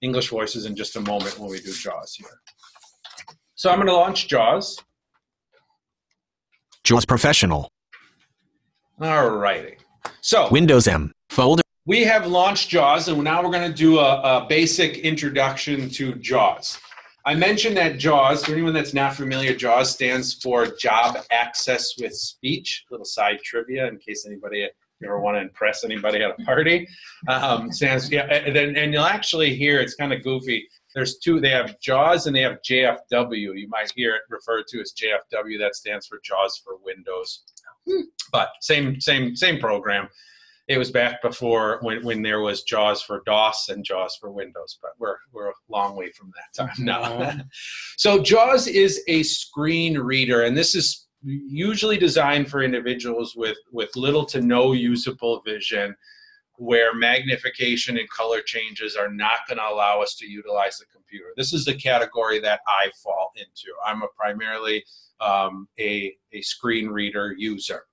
English voices in just a moment when we do JAWS here. So I'm going to launch JAWS. JAWS Professional. All righty. So Windows M folder. We have launched JAWS, and now we're going to do a basic introduction to JAWS. I mentioned that JAWS, for anyone that's not familiar, JAWS stands for Job Access with Speech. A little side trivia in case anybody you ever want to impress anybody at a party. And you'll actually hear, it's kind of goofy. There's 2, they have JAWS and they have JFW. You might hear it referred to as JFW. That stands for JAWS for Windows. But same program. It was back before when there was JAWS for DOS and JAWS for Windows, but we're a long way from that time now. So JAWS is a screen reader, and this is usually designed for individuals with little to no usable vision, where magnification and color changes are not going to allow us to utilize the computer. This is the category that I fall into. I'm primarily a screen reader user.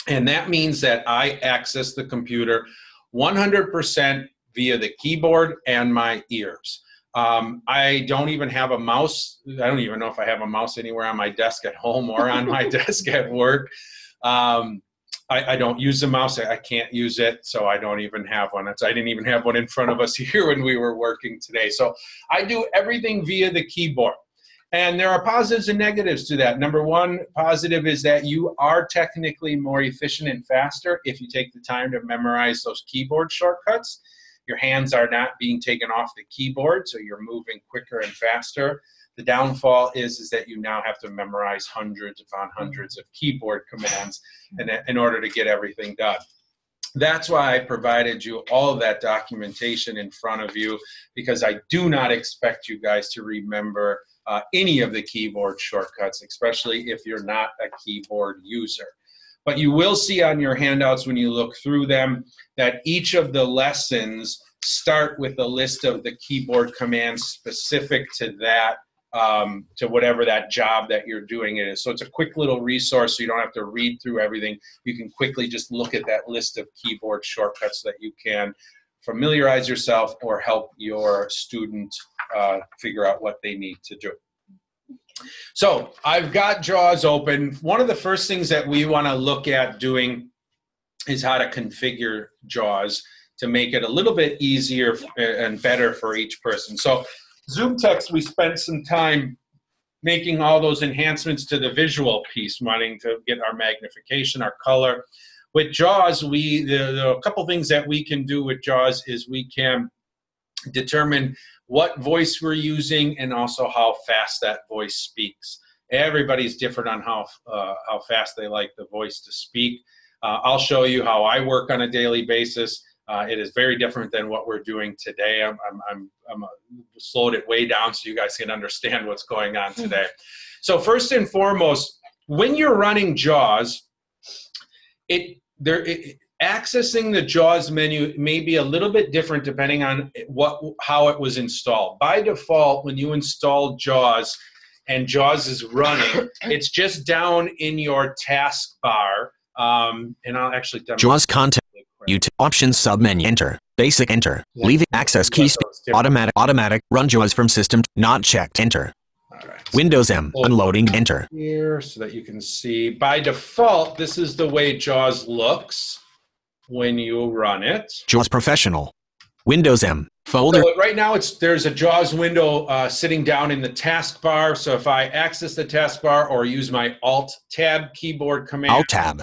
And that means that I access the computer 100% via the keyboard and my ears. I don't even have a mouse. I don't even know if I have a mouse anywhere on my desk at home or on my desk at work. I don't use the mouse. I can't use it, so I don't even have one. I didn't even have one in front of us here when we were working today. So I do everything via the keyboard. And there are positives and negatives to that. Number one positive is that you are technically more efficient and faster if you take the time to memorize those keyboard shortcuts. Your hands are not being taken off the keyboard, so you're moving quicker and faster. The downfall is that you now have to memorize hundreds upon hundreds of keyboard commands in order to get everything done. That's why I provided you all of that documentation in front of you, because I do not expect you guys to remember any of the keyboard shortcuts, especially if you're not a keyboard user. But you will see on your handouts when you look through them that each of the lessons start with a list of the keyboard commands specific to that to whatever that job that you're doing it is. So it's a quick little resource, so you don't have to read through everything. You can quickly just look at that list of keyboard shortcuts so that you can familiarize yourself or help your student figure out what they need to do. So I've got JAWS open. One of the first things that we want to look at doing is how to configure JAWS to make it a little bit easier and better for each person. So Zoomtext, we spent some time making all those enhancements to the visual piece, wanting to get our magnification, our color. With JAWS, a couple things that we can do with JAWS is we can determine what voice we're using and also how fast that voice speaks. Everybody's different on how fast they like the voice to speak. I'll show you how I work on a daily basis. It is very different than what we're doing today. I'm slowed it way down so you guys can understand what's going on today. So first and foremost, when you're running JAWS, accessing the JAWS menu may be a little bit different depending on how it was installed. By default, when you install JAWS and JAWS is running, it's just down in your taskbar. And I'll actually JAWS content. Options submenu. Enter. Basic. Enter. Leaving access key. Automatic. Run JAWS from system. Not checked. Enter. All right. Windows M. Unloading. Enter. Here so that you can see. By default, this is the way JAWS looks when you run it. JAWS Professional. Windows M. Folder. So right now there's a JAWS window sitting down in the taskbar. So if I access the taskbar or use my Alt-Tab keyboard command. Alt-Tab.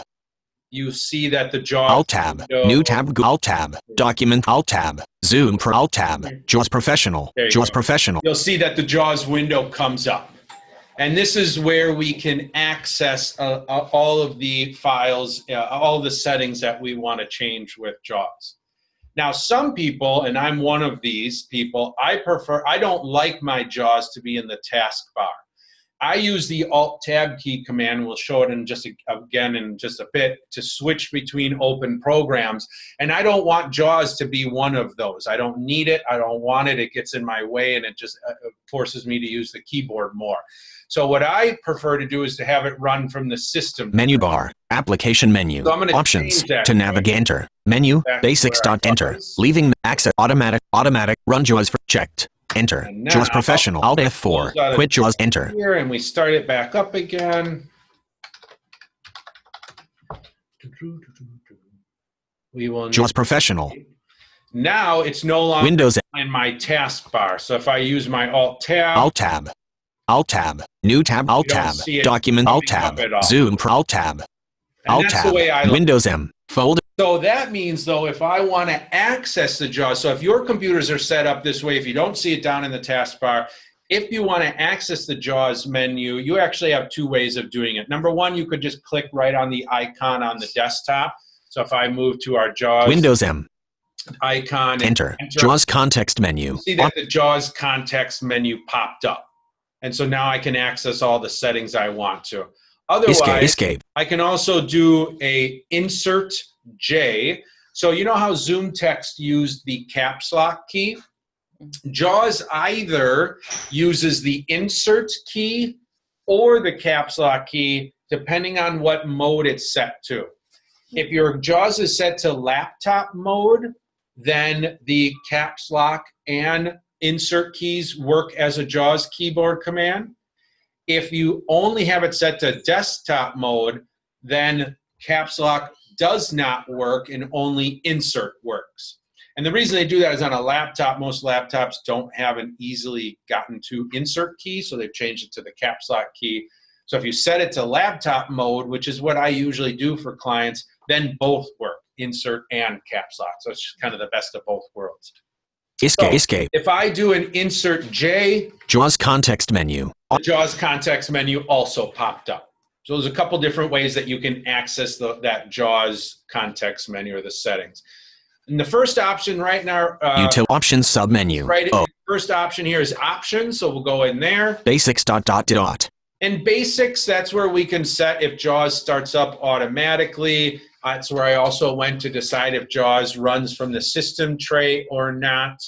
You see that the JAWS Alt-Tab, New tab, Alt-Tab, Document, Alt-Tab, Zoom, Alt-Tab, JAWS Professional, JAWS Professional. You'll see that the JAWS window comes up. And this is where we can access all of the files, all of the settings that we want to change with JAWS. Now, some people, and I'm one of these people, I don't like my JAWS to be in the taskbar. I use the Alt-Tab key command, we'll show it in again in just a bit, to switch between open programs. And I don't want JAWS to be one of those. I don't need it, I don't want it, it gets in my way and it just forces me to use the keyboard more. So what I prefer to do is to have it run from the system. Menu bar, application menu, so options, to navigate, enter, menu, basics. Enter, leaving access, automatic, run JAWS for checked. Enter. JAWS Professional. Alt F4. Quit JAWS. Enter. Here and we start it back up again. We will JAWS Professional. Now it's no longer Windows in my taskbar. So if I use my Alt-Tab. Alt-Tab. Alt-Tab. New tab. Alt-Tab. Document. Alt-Tab. Zoom. Alt-Tab. Alt-Tab. Windows M. Folder. So that means, though, if I want to access the JAWS, so if your computers are set up this way, if you don't see it down in the taskbar, if you want to access the JAWS menu, you actually have two ways of doing it. Number one, you could just click right on the icon on the desktop. So if I move to our JAWS Windows M icon, enter JAWS context menu. You see that the JAWS context menu popped up. And so now I can access all the settings I want to. Otherwise, escape. I can also do a Insert J. So you know how Zoomtext used the caps lock key? JAWS either uses the Insert key or the caps lock key, depending on what mode it's set to. If your JAWS is set to laptop mode, then the caps lock and insert keys work as a JAWS keyboard command. If you only have it set to desktop mode, then caps lock does not work and only insert works. And the reason they do that is on a laptop, most laptops don't have an easily gotten to insert key, so they've changed it to the caps lock key. So if you set it to laptop mode, which is what I usually do for clients, then both work, insert and caps lock. So it's just kind of the best of both worlds. Escape. If I do an Insert J, JAWS context menu. The JAWS context menu also popped up. So there's a couple different ways that you can access that JAWS context menu or the settings. And the first option right now, Util options submenu. Right, the first option here is options, so we'll go in there. Basics ... In basics, that's where we can set if JAWS starts up automatically. That's where I also went to decide if JAWS runs from the system tray or not.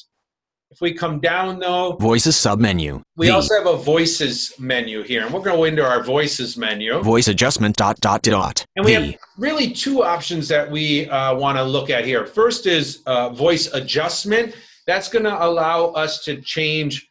If we come down, though, Voices submenu. We also have a Voices menu here, and we're going to go into our Voices menu. Voice adjustment ... And we have really two options that we want to look at here. First is voice adjustment. That's going to allow us to change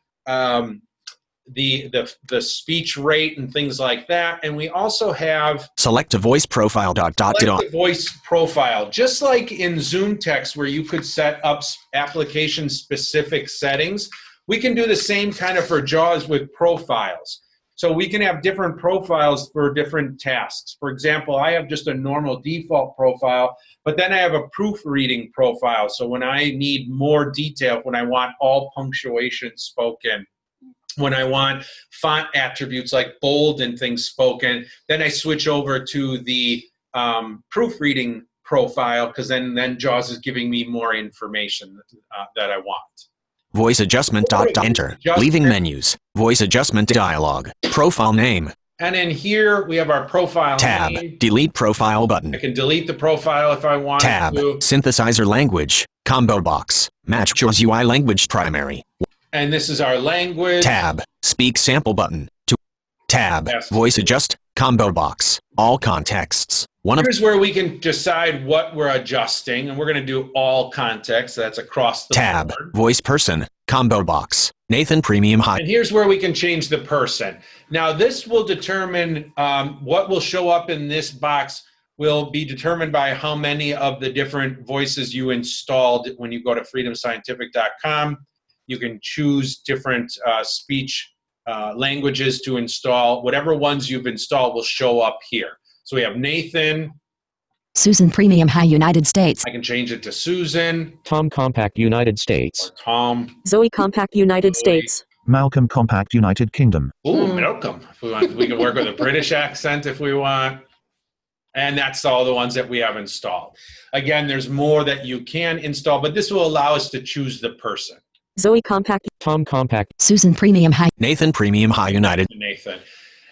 the speech rate and things like that. And we also have select a voice profile ... select a voice profile. Just like in Zoomtext where you could set up application specific settings, we can do the same kind of for JAWS with profiles. So we can have different profiles for different tasks. For example, I have just a normal default profile, but then I have a proofreading profile. So when I need more detail, when I want all punctuation spoken, when I want font attributes like bold and things spoken, then I switch over to the proofreading profile, because then JAWS is giving me more information that I want. Voice adjustment ... enter. Leaving menus. Voice adjustment dialog. Profile name. And in here we have our profile tab. Name. Delete profile button. I can delete the profile if I want tab. to. Synthesizer language. Combo box. Match JAWS UI language primary. And this is our language. Tab. Speak sample button. Tab. Yes. Voice adjust. Combo box. All contexts. Here's where we can decide what we're adjusting, and we're going to do all context. That's across the tab. board. Voice person. Combo box. Nathan Premium High. And here's where we can change the person. Now this will determine what will show up in this box will be determined by how many of the different voices you installed when you go to freedomscientific.com. You can choose different speech languages to install. Whatever ones you've installed will show up here. So we have Nathan. Susan Premium High United States. I can change it to Susan. Tom Compact United States. Or Tom. Zoe Compact United States. Malcolm Compact United Kingdom. Ooh, Malcolm. If we want, we can work with a British accent if we want. And that's all the ones that we have installed. Again, there's more that you can install, but this will allow us to choose the person. Zoe Compact. Tom Compact. Susan Premium High. Nathan Premium High United. Nathan.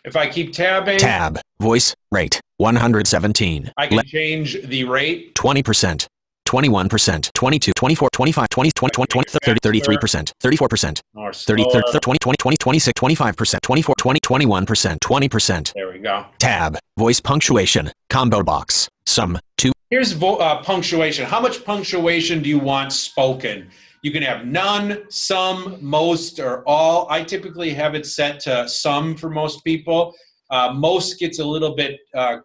If I keep tabbing. Tab. Voice. Rate. 117. I can change the rate. 20%. 21%. 22. 24. 25. 20. 20. 20. 30. 33%. 34%. 30. 20. 20. 20. 26. 25%. 24. 20. 21%. 20%. There we go. Tab. Voice punctuation. Combo box. Sum. 2. Here's punctuation. How much punctuation do you want spoken? You can have none, some, most, or all. I typically have it set to some for most people. Most gets a little bit, a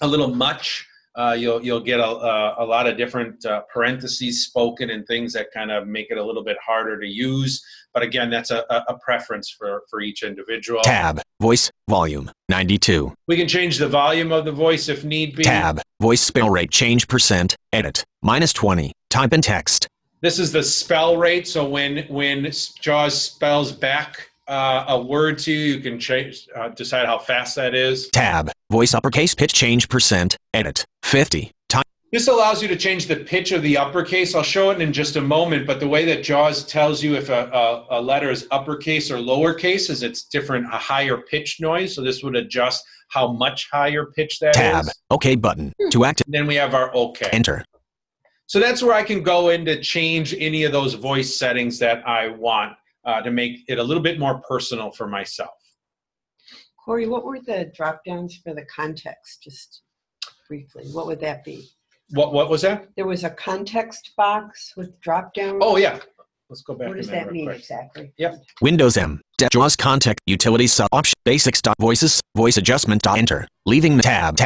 little much. You'll get a lot of different parentheses spoken and things that kind of make it a little bit harder to use. But again, that's a preference for each individual. Tab. Voice. Volume. 92. We can change the volume of the voice if need be. Tab. Voice spell rate change %. Edit. -20. Type in text. This is the spell rate, so when JAWS spells back a word to you, you can change, decide how fast that is. Tab. Voice uppercase pitch change %. Edit. 50. Type. This allows you to change the pitch of the uppercase. I'll show it in just a moment, but the way that JAWS tells you if a letter is uppercase or lowercase is it's different, a higher pitch noise, so this would adjust how much higher pitch that Tab. is. OK button. To activate. Then we have our OK. Enter. So that's where I can go in to change any of those voice settings that I want to make it a little bit more personal for myself. Corey, what were the drop downs for the context? Just briefly, what would that be? What was that? There was a context box with drop downs. Oh yeah. Let's go back. What does that mean exactly? Yep. Windows M. JAWS context utilities sub option basics voices voice adjustment enter leaving tab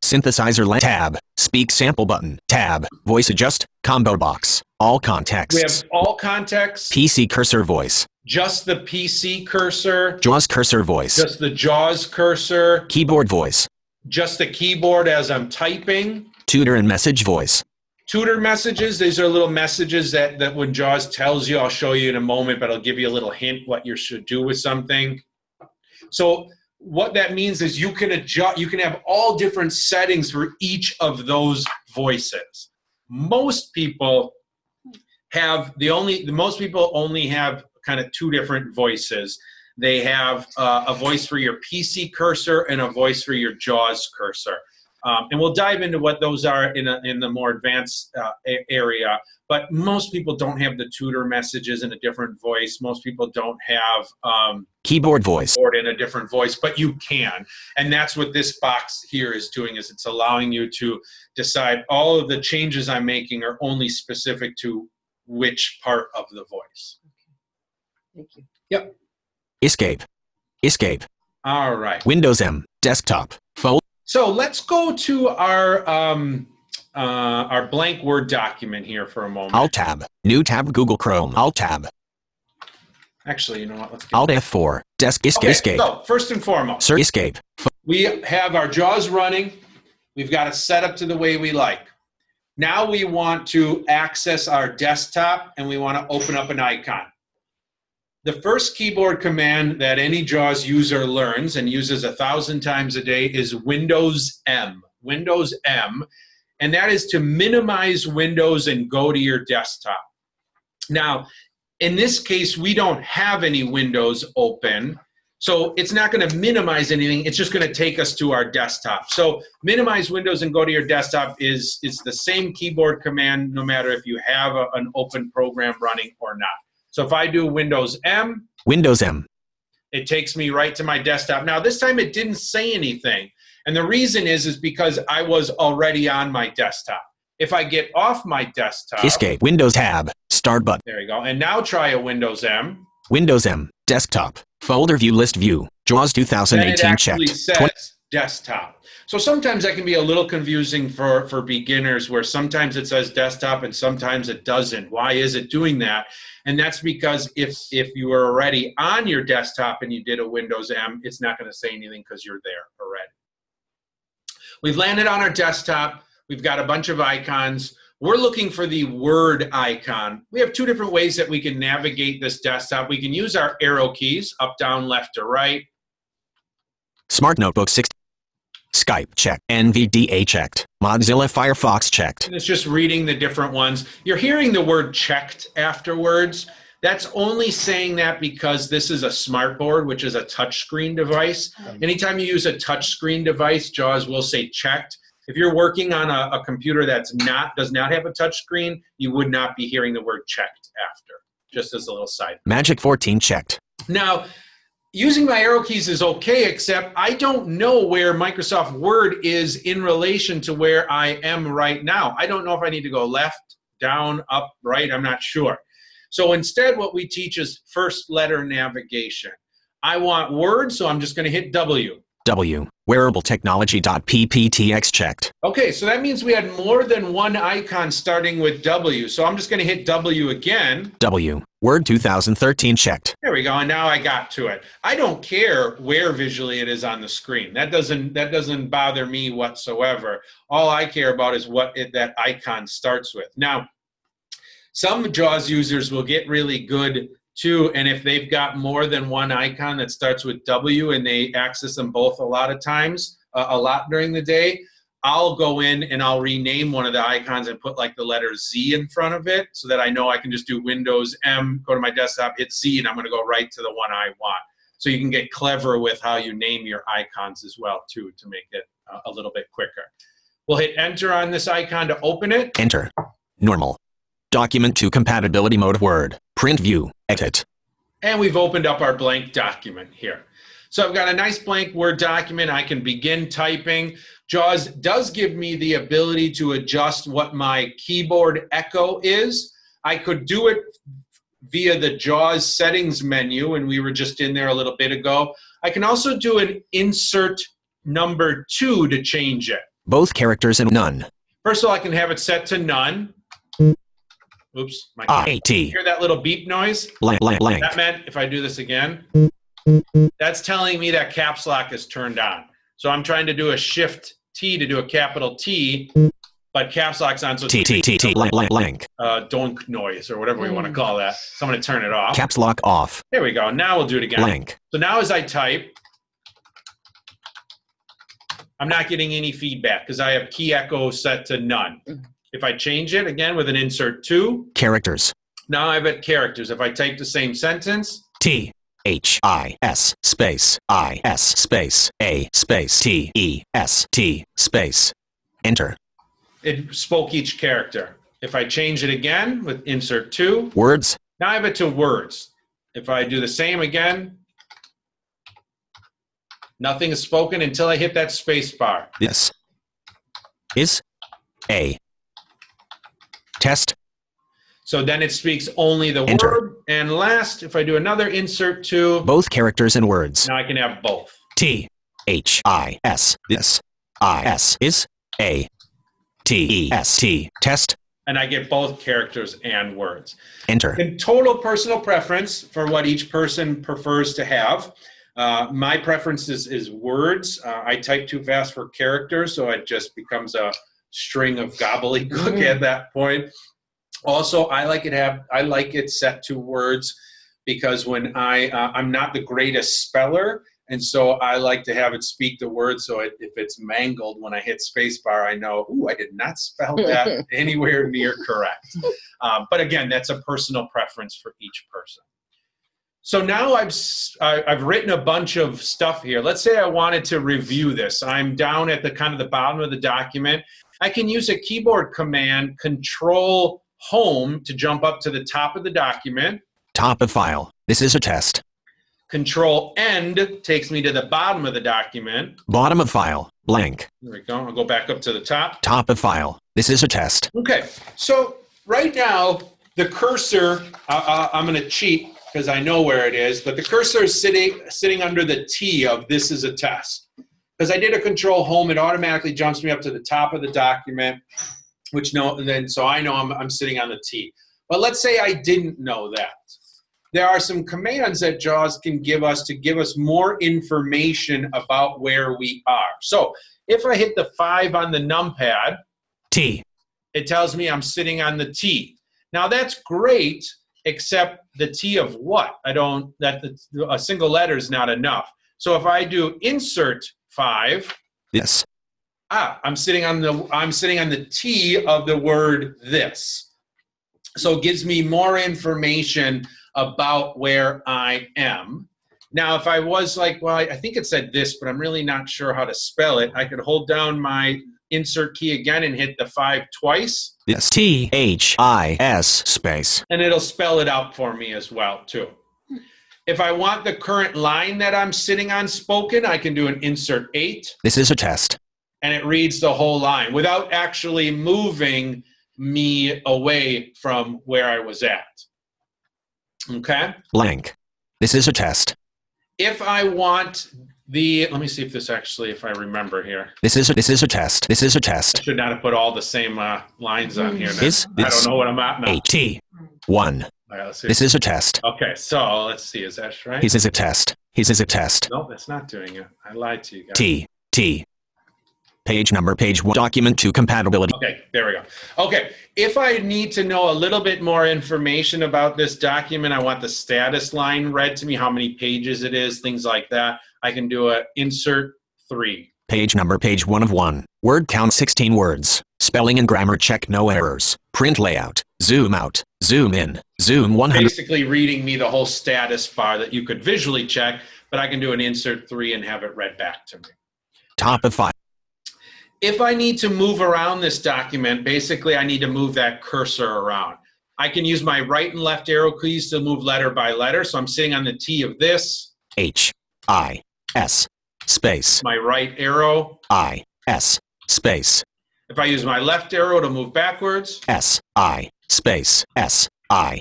synthesizer tab speak sample button tab voice adjust combo box all contexts. We have all contexts. PC cursor voice. Just the PC cursor. JAWS cursor voice. Just the JAWS cursor. Keyboard voice. Just the keyboard as I'm typing. Tutor and message voice. Tutor messages, these are little messages that when JAWS tells you, I'll show you in a moment, but I'll give you a little hint what you should do with something. So what that means is you can adjust, you can have all different settings for each of those voices. Most people only have kind of two different voices. They have a voice for your PC cursor and a voice for your JAWS cursor. And we'll dive into what those are in the more advanced area. But most people don't have the tutor messages in a different voice. Most people don't have keyboard voice in a different voice, but you can. And that's what this box here is doing, is it's allowing you to decide all of the changes I'm making are only specific to which part of the voice. Thank you. Yep. Escape. Escape. All right. Windows M. Desktop. Fold. So let's go to our blank Word document here for a moment. Alt Tab. New tab. Google Chrome. Alt Tab. Actually, you know what? Let's get Alt F4. Desk. Escape. Okay, so first and foremost, Sir. Escape. We have our JAWS running. We've got it set up to the way we like. Now we want to access our desktop, and we want to open up an icon. The first keyboard command that any JAWS user learns and uses 1,000 times a day is Windows M. Windows M. And that is to minimize Windows and go to your desktop. Now, in this case, we don't have any windows open. So it's not going to minimize anything. It's just going to take us to our desktop. So minimize Windows and go to your desktop is the same keyboard command no matter if you have an open program running or not. So if I do Windows M, it takes me right to my desktop. Now this time it didn't say anything. And the reason is because I was already on my desktop. If I get off my desktop, Escape. Windows Tab. Start button. There you go. And now try a Windows M. Windows M. Desktop. Folder view list view. JAWS 2018 checked. It says desktop. So sometimes that can be a little confusing for beginners, where sometimes it says desktop and sometimes it doesn't. Why is it doing that? And that's because if you were already on your desktop and you did a Windows M, it's not going to say anything because you're there already. We've landed on our desktop. We've got a bunch of icons. We're looking for the Word icon. We have two different ways that we can navigate this desktop. We can use our arrow keys, up, down, left, or right. Smart Notebook 6. Skype checked. NVDA checked. Mozilla Firefox checked. And it's just reading the different ones. You're hearing the word checked afterwards. That's only saying that because this is a smartboard, which is a touchscreen device. Anytime you use a touchscreen device, JAWS will say checked. If you're working on a computer does not have a touchscreen, you would not be hearing the word checked after, just as a little side. Magic 14 checked. Now, using my arrow keys is okay, except I don't know where Microsoft Word is in relation to where I am right now. I don't know if I need to go left, down, up, right. I'm not sure. So instead, what we teach is first letter navigation. I want Word, so I'm just going to hit W. W. Wearable technology.pptx checked. Okay, so that means we had more than one icon starting with W. So I'm just going to hit W again. W. Word 2013 checked. There we go, and now I got to it. I don't care where visually it is on the screen. That doesn't bother me whatsoever. All I care about is what that icon starts with. Now, some JAWS users will get really good too, and if they've got more than one icon that starts with W and they access them both a lot of times, a lot during the day, I'll go in and I'll rename one of the icons and put like the letter Z in front of it so that I know I can just do Windows M, go to my desktop, hit Z, and I'm going to go right to the one I want. So you can get clever with how you name your icons as well too to make it a little bit quicker. We'll hit Enter on this icon to open it. Enter. Normal. Document to compatibility mode Word. Print view. Edit. And we've opened up our blank document here. So I've got a nice blank Word document. I can begin typing. JAWS does give me the ability to adjust what my keyboard echo is. I could do it via the JAWS settings menu, and we were just in there a little bit ago. I can also do an insert number 2 to change it. Both characters and none. First of all, I can have it set to none. Oops, my AT. Hear that little beep noise? Blank. That meant if I do this again, that's telling me that caps lock is turned on. So I'm trying to do a shift T to do a capital T, but caps lock's on. So blank. Donk noise or whatever we want to call that. So I'm going to turn it off. Caps lock off. There we go. Now we'll do it again. Blank. So now as I type, I'm not getting any feedback because I have key echo set to none. If I change it again with an insert 2. Characters. Now I've got characters. If I type the same sentence. T. H-I-S space I-S space A space T-E-S-T space. Enter. It spoke each character. If I change it again with insert 2. Words. Now I have it to words. If I do the same again, nothing is spoken until I hit that space bar. This is a test. So then it speaks only the Enter. word. And last, if I do another insert 2. Both characters and words. Now I can have both. T-H-I-S. This. I-S is a T-E-S-T. Test. And I get both characters and words. Enter. In total personal preference for what each person prefers to have. My preference is words. I type too fast for characters, so it just becomes a string of gobbledygook at that point. Also, I like it set to words because when I'm not the greatest speller, and so I like to have it speak the word. So if it's mangled when I hit spacebar, I know, ooh, I did not spell that anywhere near correct. But again, that's a personal preference for each person. So now I've written a bunch of stuff here. Let's say I wanted to review this. I'm down at the kind of the bottom of the document. I can use a keyboard command, Control Home, to jump up to the top of the document. Top of file. This is a test. Control End takes me to the bottom of the document. Bottom of file. Blank. There we go. I'll go back up to the top. Top of file. This is a test. Okay. So right now, the cursor, I'm going to cheat because I know where it is, but the cursor is sitting under the T of this is a test. Because I did a Control Home, it automatically jumps me up to the top of the document, so I know I'm sitting on the T. But let's say I didn't know that. There are some commands that JAWS can give us to give us more information about where we are. So if I hit the 5 on the numpad, T, it tells me I'm sitting on the T. Now that's great, except the T of what? A single letter is not enough. So if I do insert 5, this. I'm sitting on the T of the word this. So it gives me more information about where I am. Now, if I was like, well, I think it said this, but I'm really not sure how to spell it, I could hold down my insert key again and hit the 5 twice. Yes, T-H-I-S space. And it'll spell it out for me as well, too. If I want the current line that I'm sitting on spoken, I can do an insert 8. This is a test. And it reads the whole line without actually moving me away from where I was at. Okay? Blank. This is a test. If I want let me see if I remember here. This is a test. This is a test. I should not have put all the same lines on here. I don't know what I'm at now. T1. All right, let's see. This is a test. Okay, so let's see. Is that right? This is a test. This is a test. No, that's not doing it. I lied to you guys. T. Page number, page 1, document 2 compatibility. Okay, there we go. Okay, if I need to know a little bit more information about this document, I want the status line read to me, how many pages it is, things like that. I can do a insert 3. Page number, page 1 of 1. Word count 16 words. Spelling and grammar check, no errors. Print layout. Zoom out. Zoom in. Zoom 100. Basically reading me the whole status bar that you could visually check, but I can do an insert 3 and have it read back to me. Top of file. If I need to move around this document, basically I need to move that cursor around. I can use my right and left arrow keys to move letter by letter. So I'm sitting on the T of this. H-I-S space. My right arrow. I-S space. If I use my left arrow to move backwards. S-I space. S-I-H-T.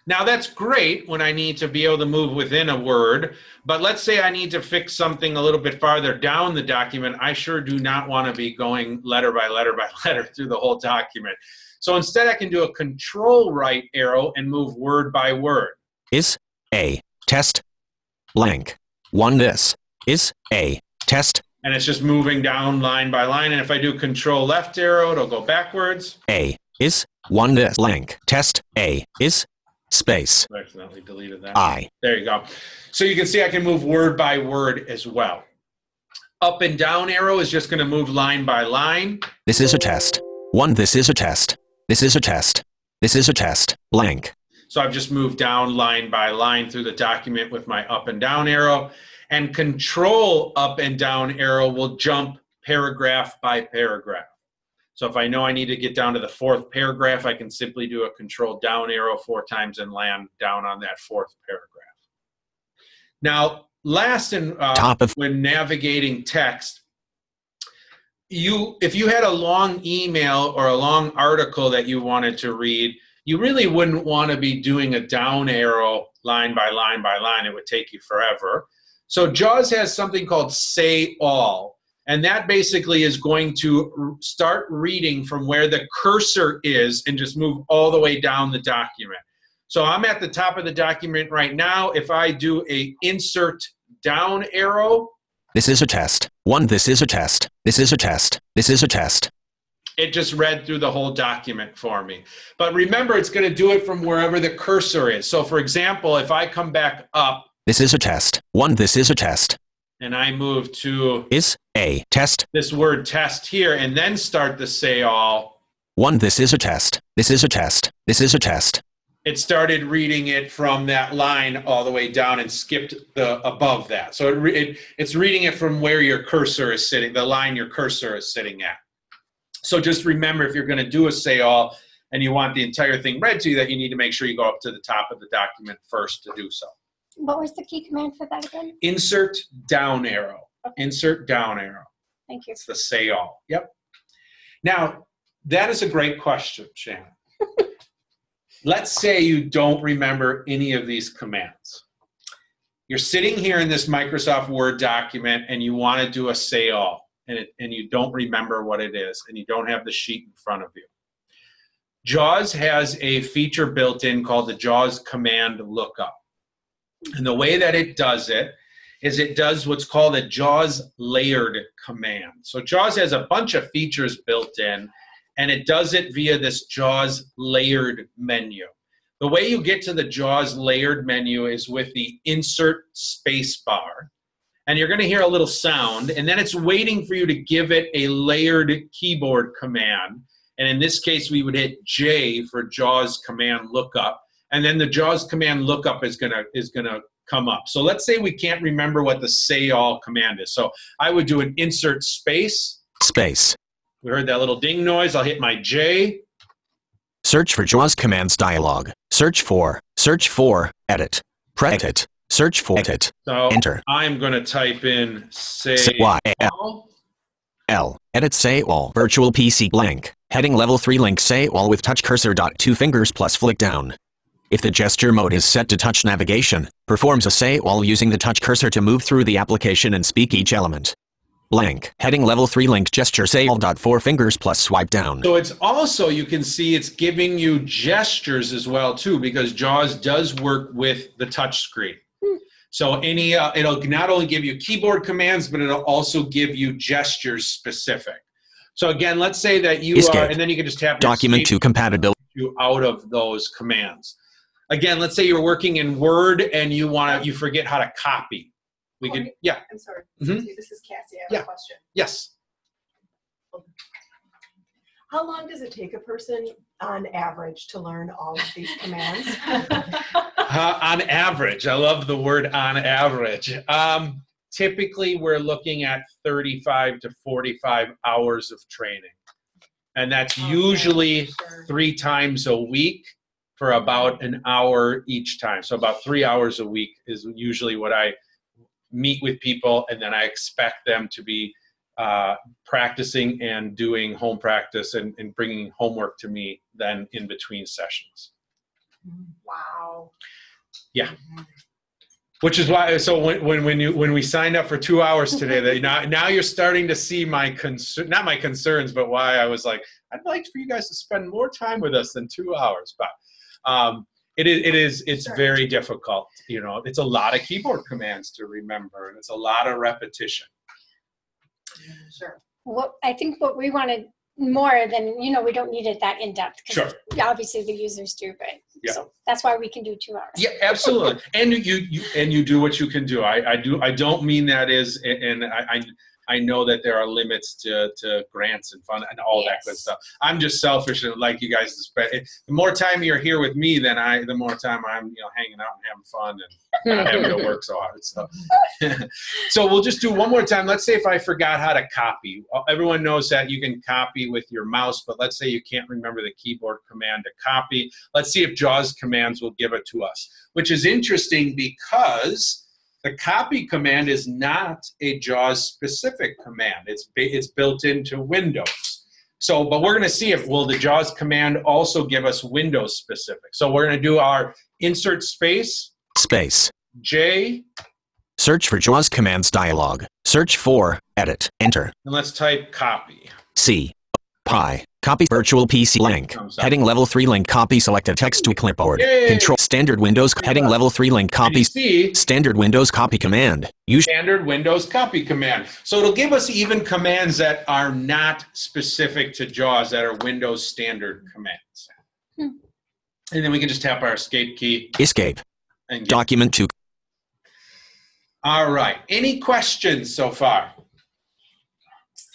Now that's great when I need to be able to move within a word, but let's say I need to fix something a little bit farther down the document. I sure do not want to be going letter by letter by letter through the whole document. So instead I can do a control right arrow and move word by word. Is a test blank. 1 this is a test. And it's just moving down line by line. And if I do control left arrow, it'll go backwards. A is 1 this blank. Test A is space. I accidentally deleted that. There you go. So you can see I can move word by word as well. Up and down arrow is just going to move line by line. This is a test. 1 this is a test. This is a test. This is a test. Blank. So I've just moved down line by line through the document with my up and down arrow, and control up and down arrow will jump paragraph by paragraph. So if I know I need to get down to the 4th paragraph, I can simply do a control down arrow 4 times and land down on that 4th paragraph. Now, last when navigating text, if you had a long email or a long article that you wanted to read, you really wouldn't want to be doing a down arrow line by line by line. It would take you forever. So JAWS has something called Say All, and that basically is going to start reading from where the cursor is and just move all the way down the document. So I'm at the top of the document right now. If I do a insert down arrow. This is a test. This is a test. This is a test. This is a test. It just read through the whole document for me. But remember, it's going to do it from wherever the cursor is. So for example, if I come back up. This is a test. This is a test. And I move to. Is a test. This word test here, and then start the Say All. This is a test. This is a test. This is a test. It started reading it from that line all the way down and skipped the above that. So it's reading it from where your cursor is sitting, the line your cursor is sitting at. So just remember, if you're going to do a Say All and you want the entire thing read to you, that you need to make sure you go up to the top of the document first to do so. What was the key command for that again? Insert down arrow. Okay. Insert down arrow. Thank you. It's the Say All. Yep. Now, that is a great question, Shannon. Let's say you don't remember any of these commands. You're sitting here in this Microsoft Word document and you want to do a Say All, and you don't remember what it is, and you don't have the sheet in front of you. JAWS has a feature built in called the JAWS command lookup. And the way that it does it is it does what's called a JAWS layered command. So JAWS has a bunch of features built in, and it does it via this JAWS layered menu. The way you get to the JAWS layered menu is with the insert space bar. And you're going to hear a little sound, and then it's waiting for you to give it a layered keyboard command. And in this case, we would hit J for JAWS command lookup. And then the JAWS command lookup is gonna come up. So let's say we can't remember what the Say All command is. So I would do an insert space. Space. We heard that little ding noise. I'll hit my J. Search for JAWS commands dialog. Search for, edit. Press it. Search for edit. So enter. I'm going to type in Say All. L. Edit Say All. Virtual PC blank. Heading level 3 link Say All with touch cursor. 2 fingers plus flick down. If the gesture mode is set to touch navigation, performs a Say All using the touch cursor to move through the application and speak each element. Blank. Heading level 3 link gesture Say All. 4 fingers plus swipe down. So it's also, you can see it's giving you gestures as well too, because JAWS does work with the touch screen. So it'll not only give you keyboard commands, but it'll also give you gestures specific. So again, let's say that you Escape. are, and then you can just tap document to compatibility out of those commands. Again, let's say you're working in Word and you forget how to copy. We could, yeah. I'm sorry. Mm-hmm. This is Cassie. I have a question. Yes. How long does it take a person on average to learn all of these commands? On average. I love the word on average. Typically, we're looking at 35 to 45 hours of training. And that's usually 3 times a week for about an hour each time. So about 3 hours a week is usually what I meet with people, and then I expect them to be practicing and doing home practice and bringing homework to me then in between sessions. Wow. Yeah. Which is why, so when we signed up for 2 hours today, now you're starting to see my not my concerns, but why I was like, I'd like for you guys to spend more time with us than 2 hours. But it's very difficult. You know, it's a lot of keyboard commands to remember, and it's a lot of repetition. Sure. I think what we wanted more than, we don't need it that in depth. Sure. Obviously the users do, but yeah. So that's why we can do 2 hours. Yeah, absolutely. And you do what you can do. I don't mean that as, and I know that there are limits to grants and fund and all that good stuff. I'm just selfish and like you guys to spend. The more time you're here with me, the more time I'm hanging out and having fun and not having to work so hard. So, so we'll just do one more time. Let's say if I forgot how to copy. Everyone knows that you can copy with your mouse, but let's say you can't remember the keyboard command to copy. Let's see if JAWS commands will give it to us, which is interesting because the copy command is not a JAWS-specific command. It's built into Windows. So, but we're going to see if will the JAWS command also give us Windows-specific. So we're going to do our insert space. Space. J. Search for JAWS commands dialog. Search for edit. Enter. And let's type copy. C. Pi. Copy virtual PC link. Heading level 3 link copy selected text to clipboard. Yay. Control standard Windows heading level 3 link copy. Standard Windows copy command. Use standard Windows copy command. So it'll give us even commands that are not specific to JAWS, that are Windows standard commands. And then we can just tap our escape key. Escape. And document to. All right. Any questions so far?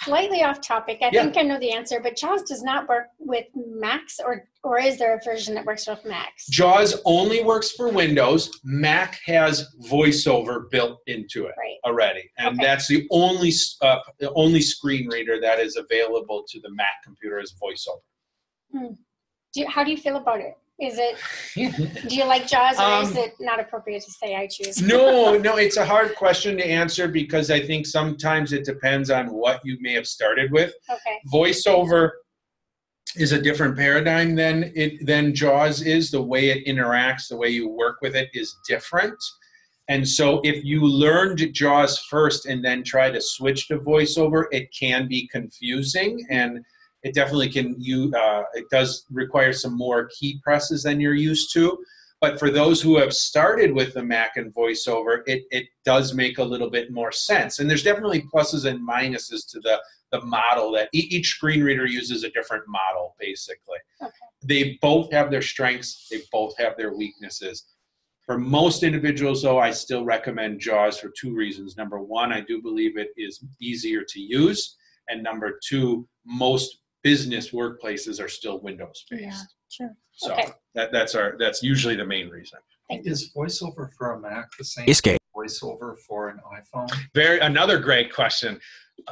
Slightly off topic. I think I know the answer, but JAWS does not work with Macs, or is there a version that works with Macs? JAWS only works for Windows. Mac has VoiceOver built into it already, and that's the only screen reader that is available to the Mac computer is VoiceOver. How do you feel about it? Is it? Do you like JAWS, or is it not appropriate to say I choose? No, it's a hard question to answer because I think sometimes it depends on what you may have started with. Okay. VoiceOver is a different paradigm than JAWS is. The way it interacts, the way you work with it is different. And so if you learned JAWS first and then try to switch to VoiceOver, it can be confusing, and it definitely can. It does require some more key presses than you're used to. But for those who have started with the Mac and VoiceOver, it does make a little bit more sense. And there's definitely pluses and minuses to the model that each screen reader uses a different model, basically. Okay. They both have their strengths. They both have their weaknesses. For most individuals, though, I still recommend JAWS for 2 reasons. Number 1, I do believe it is easier to use. And number 2, most business workplaces are still Windows-based. Yeah, sure. So that's usually the main reason. Is VoiceOver for a Mac the same Escape. as VoiceOver for an iPhone? Another great question.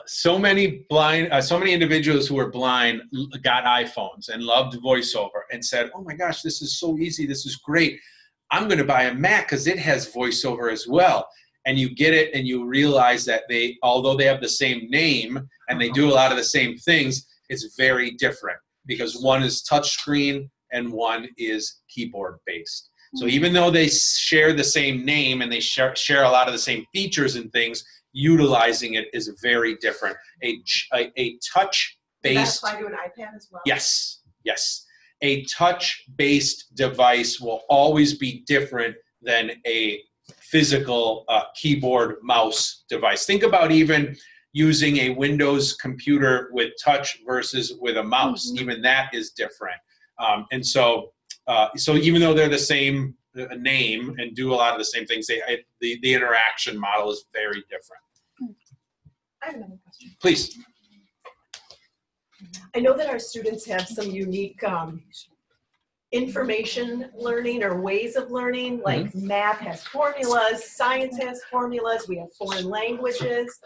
So many individuals who are blind got iPhones and loved VoiceOver and said, "Oh my gosh, this is so easy. This is great. I'm going to buy a Mac because it has VoiceOver as well." And you get it, and you realize that although they have the same name and they do a lot of the same things, it's very different because one is touchscreen and one is keyboard based. So even though they share the same name and they share a lot of the same features and things, utilizing it is very different. A touch based. Does that apply to an iPad as well? Yes. A touch based device will always be different than a physical keyboard mouse device. Think about even using a Windows computer with touch versus with a mouse. Even that is different. And so even though they're the same name and do a lot of the same things, the interaction model is very different. I have another question. Please. I know that our students have some unique information learning or ways of learning, like math has formulas, science has formulas, we have foreign languages.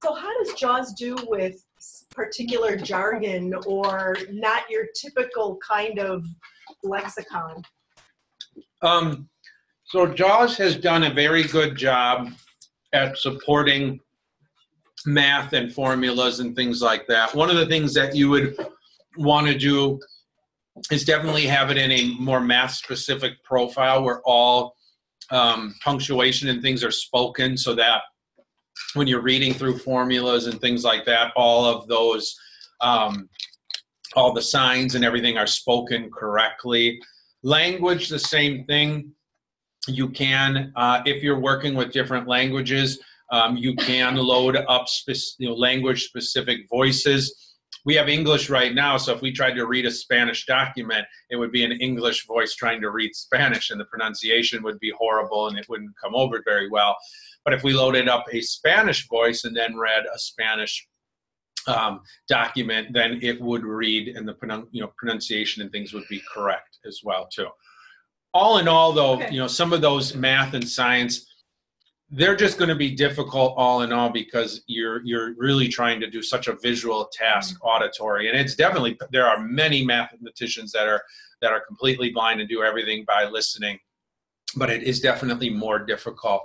So how does JAWS do with particular jargon or not your typical kind of lexicon? So JAWS has done a very good job at supporting math and formulas and things like that. One of the things that you would want to do is definitely have it in a more math-specific profile where all punctuation and things are spoken, so that when you're reading through formulas and things like that, all of those, all the signs and everything are spoken correctly. Language, the same thing. You can, if you're working with different languages, you can load up language-specific voices. We have English right now, so if we tried to read a Spanish document, it would be an English voice trying to read Spanish, and the pronunciation would be horrible and it wouldn't come over very well. But if we loaded up a Spanish voice and then read a Spanish document, then it would read, and the pronunciation and things would be correct as well too. All in all, though, some of those math and science, they're just going to be difficult all in all because you're really trying to do such a visual task, auditory, and it's definitely, there are many mathematicians that are completely blind and do everything by listening, but it is definitely more difficult.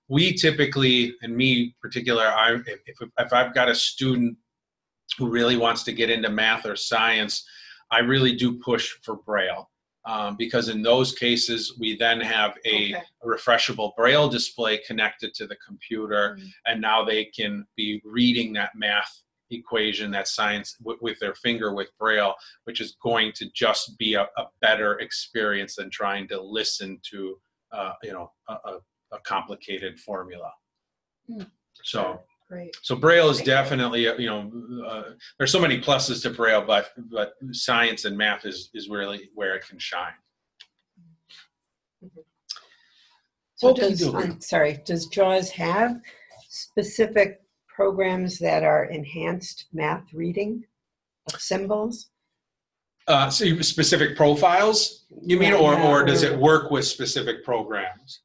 We typically, and me particular, if I've got a student who really wants to get into math or science, I really do push for Braille. Because in those cases, we then have a refreshable Braille display connected to the computer, and now they can be reading that math equation, that science, with their finger with Braille, which is going to just be a better experience than trying to listen to, a complicated formula. So. Great. So Braille is definitely, there's so many pluses to Braille, but science and math is really where it can shine. So does JAWS have specific programs that are enhanced math reading of symbols? So specific profiles, you mean, or does it work with specific programs?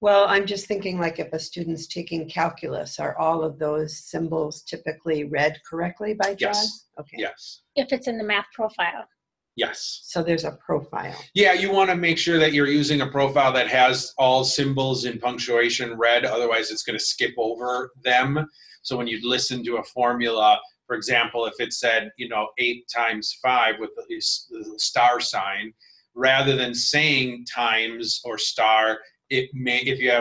Well, I'm just thinking, like, if a student's taking calculus, are all of those symbols typically read correctly by JAWS? Yes. Okay. Yes. If it's in the math profile. Yes. So there's a profile. Yeah, you want to make sure that you're using a profile that has all symbols and punctuation read, otherwise it's going to skip over them. So when you listen to a formula, for example, if it said, 8 times 5 with the star sign, rather than saying times or star, it may, if you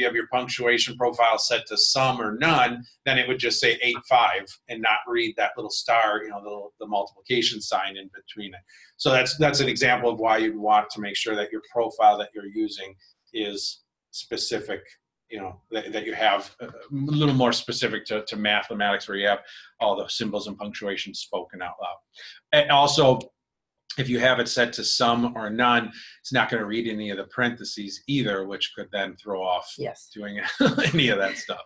have your punctuation profile set to some or none, then it would just say 8, 5 and not read that little star, the multiplication sign in between it. So that's an example of why you'd want to make sure that your profile that you're using is specific, that you have a little more specific to mathematics, where you have all the symbols and punctuation spoken out loud. And also, if you have it set to some or none, it's not going to read any of the parentheses either, which could then throw off doing any of that stuff.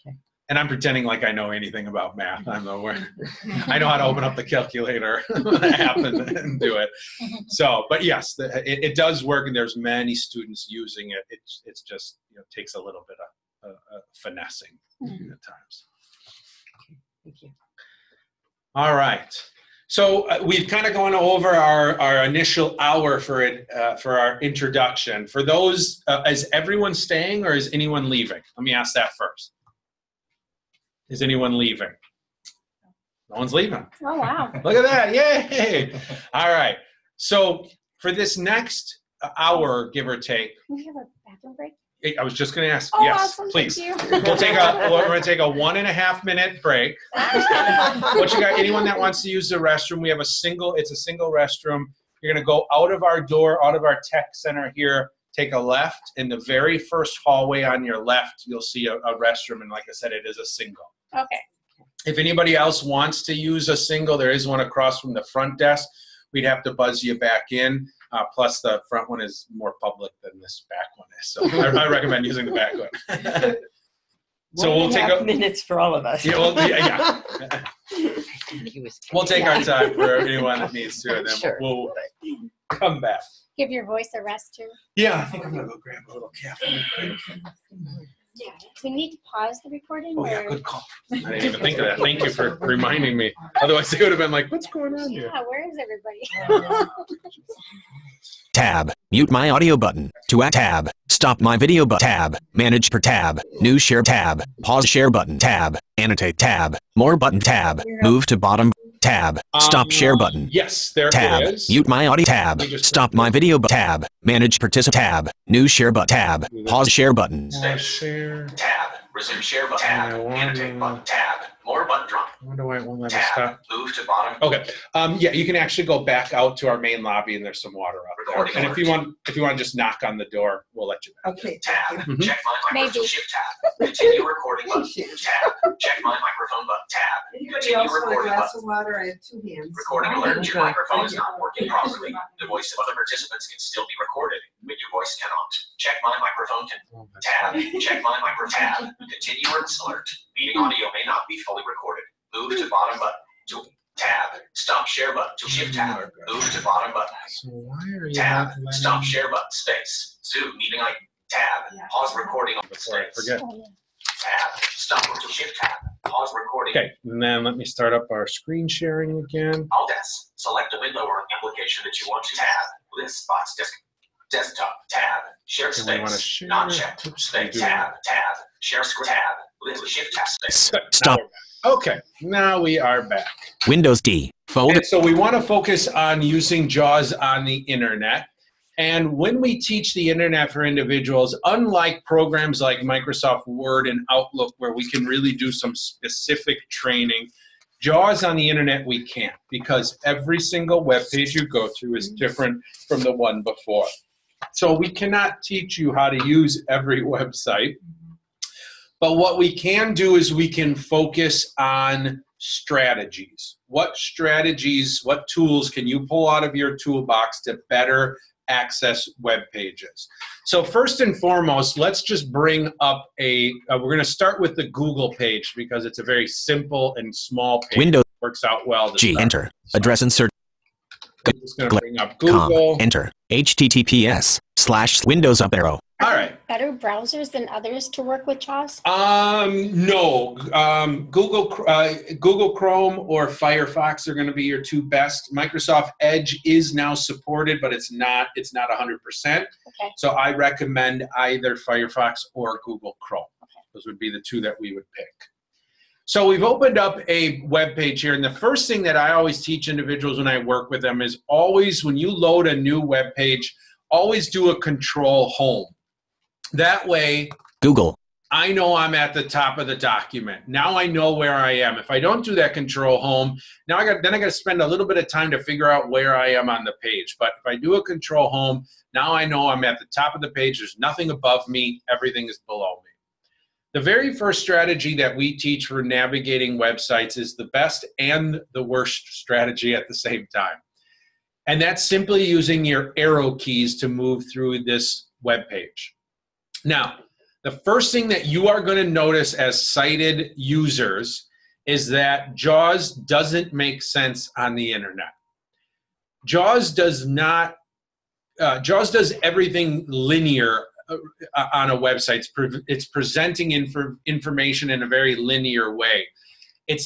Okay. And I'm pretending like I know anything about math. I know how to open up the calculator app and do it. So, but yes, it does work, and there's many students using it. It's just takes a little bit of finessing at times. Okay. Thank you. All right. So we've kind of gone over our initial hour for our introduction. For those, is everyone staying or is anyone leaving? Let me ask that first. Is anyone leaving? No one's leaving. Oh, wow. Look at that. Yay. All right. So for this next hour, give or take. Can we have a bathroom break? I was just going to ask. Oh, yes, awesome. please. Thank you. We're going to take a 1.5 minute break. What you got? Anyone that wants to use the restroom? It's a single restroom. You're going to go out of our door, out of our tech center here, take a left. In the very first hallway on your left, you'll see a restroom. And like I said, it is a single. Okay. If anybody else wants to use a single, there is one across from the front desk. We'd have to buzz you back in. Plus, the front one is more public than this back one is. So I recommend using the back one. So we'll take 1.5 minutes for all of us. Yeah, we'll take our time for anyone that needs to, and then we'll come back. Give your voice a rest too. Yeah, I think I'm gonna go grab a little caffeine. Yeah. Do we need to pause the recording? Oh, yeah, good call. I didn't even think of that. Thank you for reminding me. Otherwise, they would have been like, what's going on here? Yeah, where is everybody? Tab. Mute my audio button. To add tab. Stop my video button. Tab. Manage per tab. New share tab. Pause share button. Tab. Annotate tab. More button tab. Move to bottom. Tab. Stop share button. Yes, there tab. it is. Mute my audio tab. Stop my video button. Tab. Manage participant tab. New share button. Tab. Pause share button. Share. Tab. Resume share button. Tab. Annotate button. Tab. More button drop. I wonder why it won't let me Tab. stop. Move to bottom. Okay. Yeah, you can actually go back out to our main lobby, and there's some water up there. Recording And alert. if you want to just knock on the door, we'll let you back. Okay. Tab. Mhm. Check my Maybe. microphone. Shift tab. Continue recording button. Tab. Check my microphone button. Tab. Anybody Continue else want a recording glass button. of water? I have 2 hands. Recording alert. Your Okay. microphone is not working properly. The voice of other participants can still be recorded, but your voice cannot. Check my microphone. Oh, that's Tab. fine. Check my microphone. Tab. Continue alert. Meeting audio may not be fully recorded. Move to bottom button. To tab. Stop share button. To shift tab. Move to bottom button. So why are you Tab. not letting Stop me- share button. Space. Zoom meeting item. Tab. Pause recording on Before I space. forget. Tab. Stop to shift tab. Pause recording. Okay, and then let me start up our screen sharing again. Alt S. Select a window or an application that you want to tab. List box disk. Desktop. Tab. Share Do we want to space. share? Not checked. Oops, Space. we do. Tab. Tab. Share screen. Tab. List shift tab. Space. Stop. Okay, now we are back. Windows D. Folder. And so we want to focus on using JAWS on the internet. And when we teach the internet for individuals, unlike programs like Microsoft Word and Outlook, where we can really do some specific training, JAWS on the internet we can't, because every single web page you go through is different from the one before. So we cannot teach you how to use every website. But what we can do is we can focus on strategies. What strategies, what tools can you pull out of your toolbox to better access web pages? So first and foremost, let's just bring up we're going to start with the Google page because it's a very simple and small page. Windows. Works out well. to G. start. Enter. Address insert. I'm just going to bring up Google. Enter. HTTPS/Windows up arrow. All right. Better browsers than others to work with JAWS? No. Google Chrome or Firefox are going to be your two best. Microsoft Edge is now supported, but it's not 100%. Okay. So I recommend either Firefox or Google Chrome. Okay. Those would be the two that we would pick. So we've opened up a web page here, and the first thing that I always teach individuals when I work with them is always, when you load a new web page, always do a control home. That way, Google. I know I'm at the top of the document. Now I know where I am. If I don't do that control home, now I got to spend a little bit of time to figure out where I am on the page. But if I do a control home, now I know I'm at the top of the page. There's nothing above me. Everything is below me. The very first strategy that we teach for navigating websites is the best and the worst strategy at the same time. And that's simply using your arrow keys to move through this web page. Now, the first thing that you are going to notice as sighted users is that JAWS doesn't make sense on the internet. JAWS does everything linear on a website. It's presenting information in a very linear way. It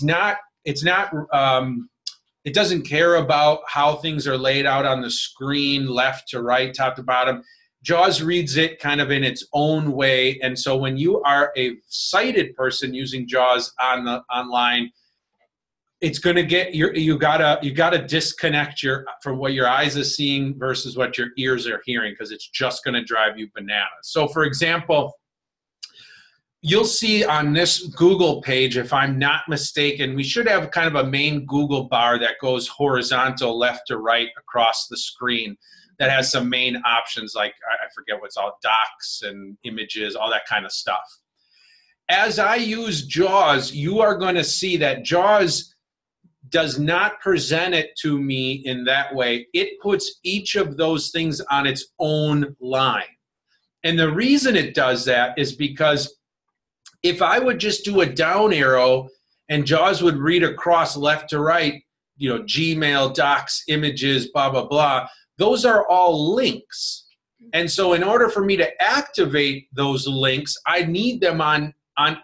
doesn't care about how things are laid out on the screen, left to right, top to bottom. JAWS reads it kind of in its own way, and so when you are a sighted person using JAWS online, it's going to get you gotta disconnect from what your eyes are seeing versus what your ears are hearing, because it's just going to drive you bananas. So, for example, you'll see on this Google page, if I'm not mistaken, we should have kind of a main Google bar that goes horizontal left to right across the screen. That has some main options like, I forget what's all, docs and images, all that kind of stuff. As I use JAWS, you are going to see that JAWS does not present it to me in that way. It puts each of those things on its own line. And the reason it does that is because if I would just do a down arrow and JAWS would read across left to right, Gmail, docs, images, blah, blah, blah, those are all links. And so in order for me to activate those links, I need them on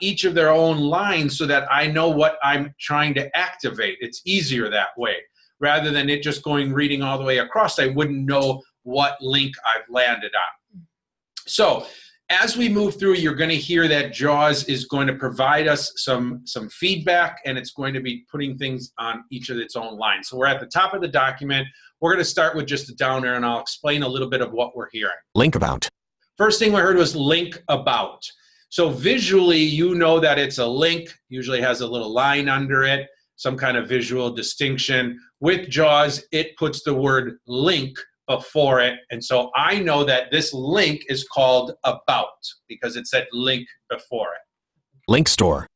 each of their own lines so that I know what I'm trying to activate. It's easier that way. Rather than it just reading all the way across, I wouldn't know what link I've landed on. So as we move through, you're going to hear that JAWS is going to provide us some feedback, and it's going to be putting things on each of its own lines. So we're at the top of the document. We're going to start with just a down arrow, and I'll explain a little bit of what we're hearing. Link about. First thing we heard was link about. So visually, you know that it's a link, usually has a little line under it, some kind of visual distinction. With JAWS, it puts the word link before it. And so I know that this link is called about because it said link before it. Link store.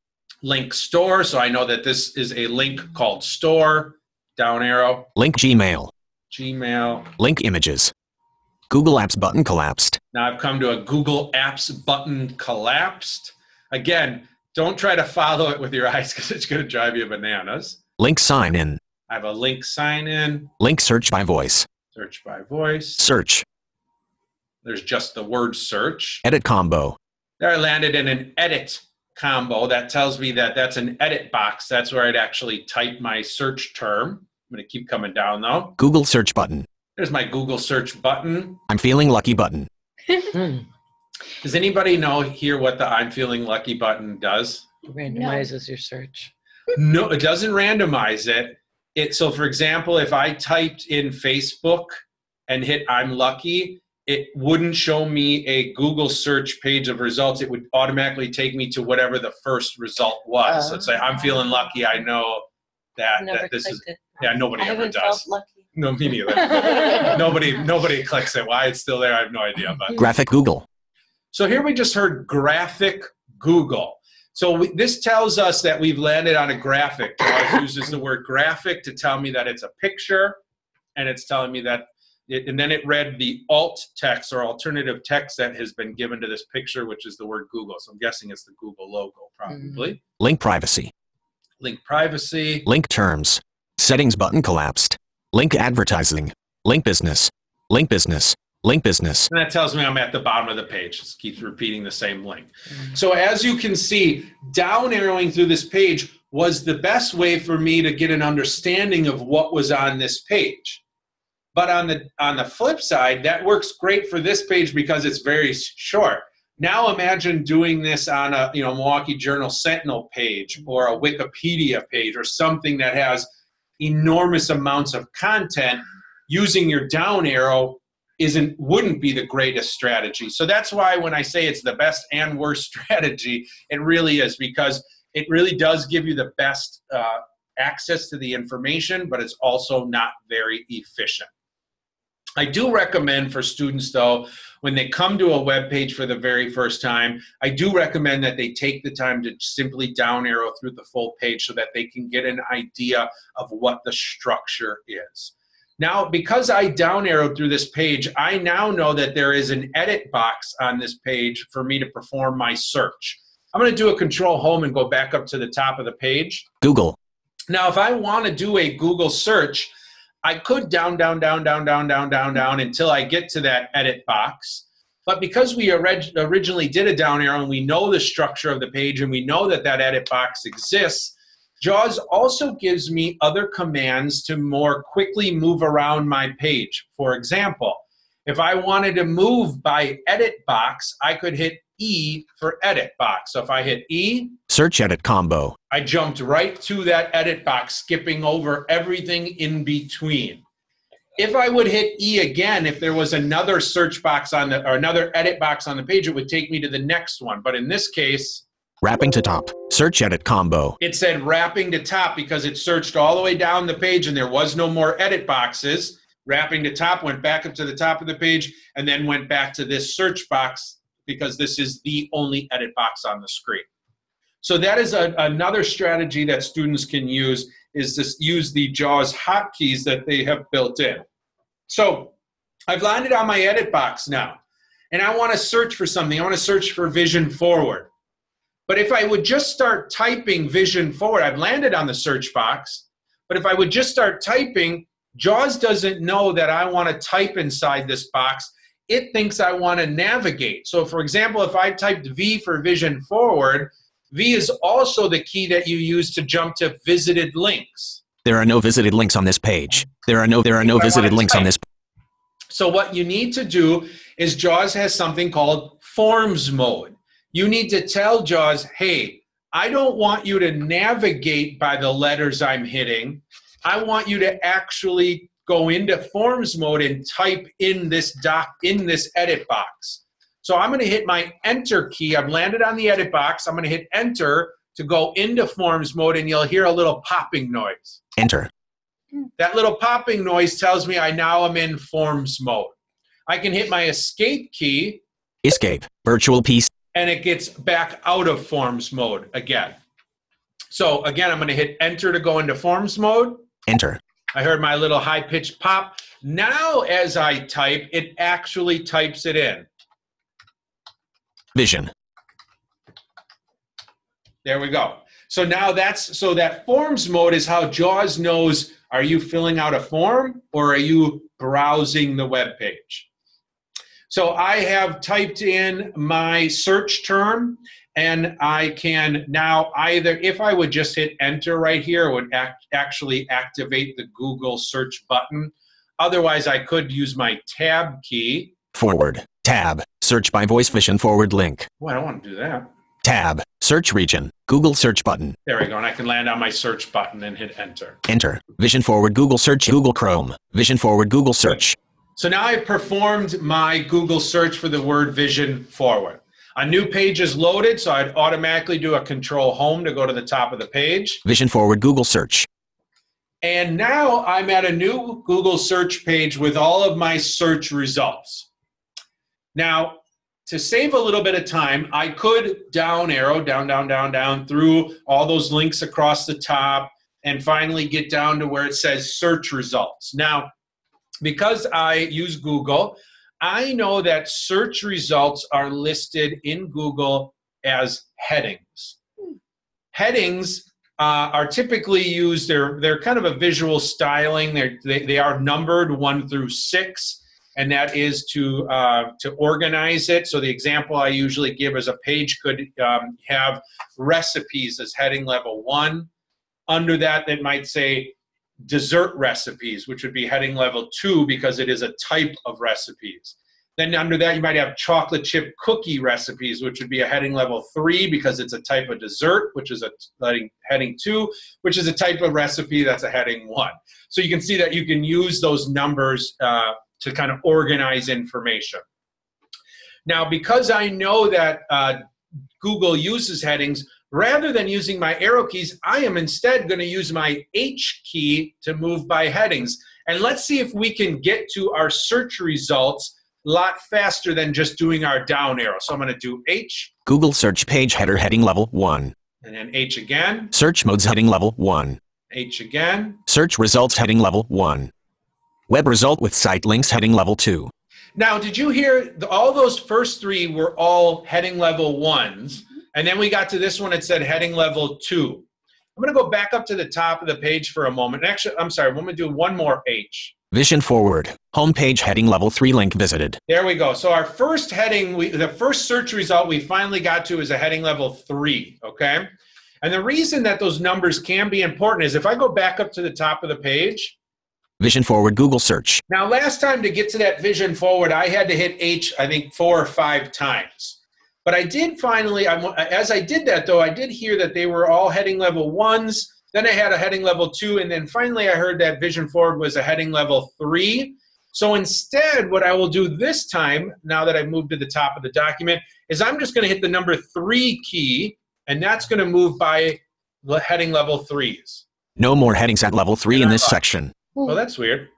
Link store. So I know that this is a link called store. Down arrow. Link Gmail. Gmail. Link images. Google Apps button collapsed. Now I've come to a Google Apps button collapsed. Again, don't try to follow it with your eyes because it's going to drive you bananas. Link sign in. I have a link sign in. Link search by voice. Search by voice. Search. There's just the word search. Edit combo. There I landed in an edit combo. That tells me that that's an edit box. That's where I'd actually type my search term. I'm going to keep coming down though. Google search button. There's my Google search button. I'm feeling lucky button. Does anybody hear what the I'm feeling lucky button does? It randomizes your search. No, it doesn't randomize it. So for example, if I typed in Facebook and hit I'm lucky, it wouldn't show me a Google search page of results. It would automatically take me to whatever the first result was. So it's like, I'm feeling lucky. I know that this is, yeah, nobody ever does. Felt lucky. No, me neither. nobody clicks it. Why it's still there, I have no idea. But graphic Google. So here we just heard graphic Google. So this tells us that we've landed on a graphic. JAWS uses the word graphic to tell me that it's a picture, and it's telling me that, and then it read the alt text or alternative text that has been given to this picture, which is the word Google. So I'm guessing it's the Google logo, probably. Link privacy. Link privacy. Link terms. Settings button collapsed. Link advertising. Link business. Link business. Link business. And that tells me I'm at the bottom of the page. It keeps repeating the same link. So as you can see, down arrowing through this page was the best way for me to get an understanding of what was on this page. But on the flip side, that works great for this page because it's very short. Now imagine doing this on a Milwaukee Journal Sentinel page or a Wikipedia page or something that has enormous amounts of content. Using your down arrow wouldn't be the greatest strategy. So that's why when I say it's the best and worst strategy, it really is, because it really does give you the best access to the information, but it's also not very efficient. I do recommend for students, though, when they come to a web page for the very first time, I do recommend that they take the time to simply down arrow through the full page so that they can get an idea of what the structure is. Now, because I down arrowed through this page, I now know that there is an edit box on this page for me to perform my search. I'm going to do a Control Home and go back up to the top of the page. Google. Now, if I want to do a Google search, I could down until I get to that edit box. But because we originally did a down arrow and we know the structure of the page and we know that that edit box exists, JAWS also gives me other commands to more quickly move around my page. For example, if I wanted to move by edit box, I could hit E for edit box. So if I hit E, search edit combo, I jumped right to that edit box, skipping over everything in between. If I would hit E again, if there was another search box or another edit box on the page, it would take me to the next one. But in this case, wrapping to top, search edit combo. It said wrapping to top because it searched all the way down the page and there was no more edit boxes. Wrapping to top went back up to the top of the page and then went back to this search box because this is the only edit box on the screen. So that is another strategy that students can use, is to use the JAWS hotkeys that they have built in. So I've landed on my edit box now, and I want to search for something. I want to search for Vision Forward. But if I would just start typing Vision Forward, I've landed on the search box, but if I would just start typing, JAWS doesn't know that I want to type inside this box. It thinks I want to navigate. So for example, if I typed V for Vision Forward, V is also the key that you use to jump to visited links. There are no visited links on this page. There are no visited links on this. So what you need to do is JAWS has something called Forms Mode. You need to tell JAWS, hey, I don't want you to navigate by the letters I'm hitting. I want you to actually go into Forms Mode and type in this edit box. So I'm going to hit my Enter key. I've landed on the edit box. I'm going to hit Enter to go into Forms mode, and you'll hear a little popping noise. Enter. That little popping noise tells me I now am in Forms mode. I can hit my Escape key. Escape. Virtual PC. And it gets back out of Forms mode again. So again, I'm going to hit Enter to go into Forms mode. Enter. I heard my little high-pitched pop. Now as I type, it actually types it in. Vision. There we go. So now that Forms mode is how JAWS knows, are you filling out a form or are you browsing the web page? So I have typed in my search term, and I can now either, if I would just hit Enter right here, it would actually activate the Google search button. Otherwise, I could use my Tab key. Forward. Tab. Search by voice vision forward link. Well, I don't want to do that. Tab. Search region. Google search button. There we go. And I can land on my search button and hit Enter. Enter. Vision forward Google search Google Chrome. Vision forward Google search. So now I've performed my Google search for the word vision forward. A new page is loaded, so I'd automatically do a Control Home to go to the top of the page. Vision forward Google search. And now I'm at a new Google search page with all of my search results. Now, to save a little bit of time, I could down arrow, down through all those links across the top and finally get down to where it says search results. Now, because I use Google, I know that search results are listed in Google as headings. Headings are typically used, they're kind of a visual styling. They are numbered 1 through 6, and that is to organize it. So the example I usually give is a page could have recipes as heading level 1. Under that, it might say dessert recipes, which would be heading level 2 because it is a type of recipes. Then under that, you might have chocolate chip cookie recipes, which would be a heading level 3 because it's a type of dessert, which is a heading 2, which is a type of recipe that's a heading 1. So you can see that you can use those numbers to kind of organize information. Now, because I know that Google uses headings, rather than using my arrow keys, I am instead going to use my H key to move by headings. And let's see if we can get to our search results a lot faster than just doing our down arrow. So I'm going to do H. Google search page header heading level 1. And then H again. Search modes heading level 1. H again. Search results heading level 1. Web result with site links heading level 2. Now, did you hear all those first 3 were all heading level 1s? And then we got to this one, it said heading level 2. I'm going to go back up to the top of the page for a moment. Actually, I'm sorry, I'm going to do one more H. Vision forward. Homepage heading level 3 link visited. There we go. So our first heading, the first search result we finally got to is a heading level 3, okay? And the reason that those numbers can be important is if I go back up to the top of the page. Vision forward Google search. Now, last time to get to that vision forward, I had to hit H, I think, 4 or 5 times. But I did finally, as I did that though, I did hear that they were all heading level 1s. Then I had a heading level 2, and then finally I heard that vision forward was a heading level 3. So instead, what I will do this time, now that I've moved to the top of the document, is I'm just going to hit the number 3 key, and that's going to move by the heading level 3s. No more headings at level 3 in this section. Well, that's weird.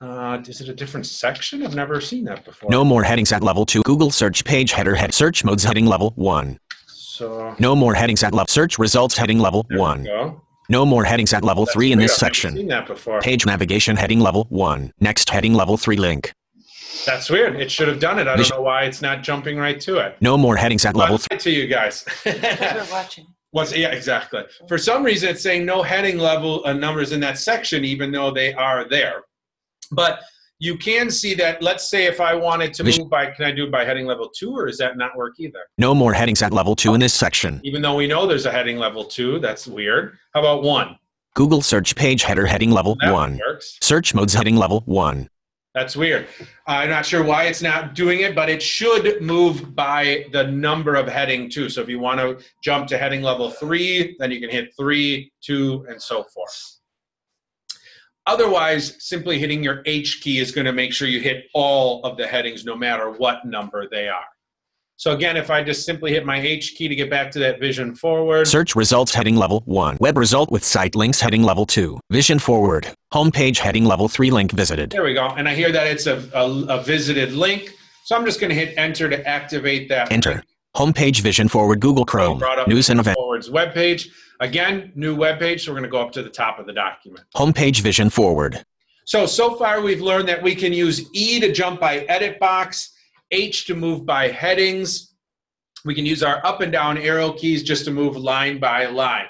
Is it a different section? I've never seen that before. No more headings at level 2. Google search page header head search modes heading level 1. So no more headings at level search results heading level 1. No more headings at level 3 in this section. I've never seen that before. Page navigation heading level 1. Next heading level 3 link. That's weird. It should have done it. I don't know why it's not jumping right to it. No more headings at level 3. To you guys. They're watching. Yeah, exactly. For some reason, it's saying no heading level numbers in that section, even though they are there. But you can see that, let's say if I wanted to move by, can I do it by heading level 2, or does that not work either? No more headings at level 2 in this section. Even though we know there's a heading level 2, that's weird. How about 1? Google search page header heading level 1. Works. Search modes heading level 1. That's weird. I'm not sure why it's not doing it, but it should move by the number of heading 2. So if you want to jump to heading level 3, then you can hit 3, 2, and so forth. Otherwise, simply hitting your H key is going to make sure you hit all of the headings no matter what number they are. So again, if I just simply hit my H key to get back to that Vision Forward. Search results heading level 1. Web result with site links heading level 2. Vision Forward. Homepage heading level 3 link visited. There we go. And I hear that it's a visited link. So I'm just going to hit enter to activate that. Enter. Link. Homepage Vision Forward Google Chrome. News and event. Forward's web page. Again, new web page. So we're going to go up to the top of the document. Homepage Vision Forward. So far we've learned that we can use E to jump by edit box, H to move by headings. We can use our up and down arrow keys just to move line by line.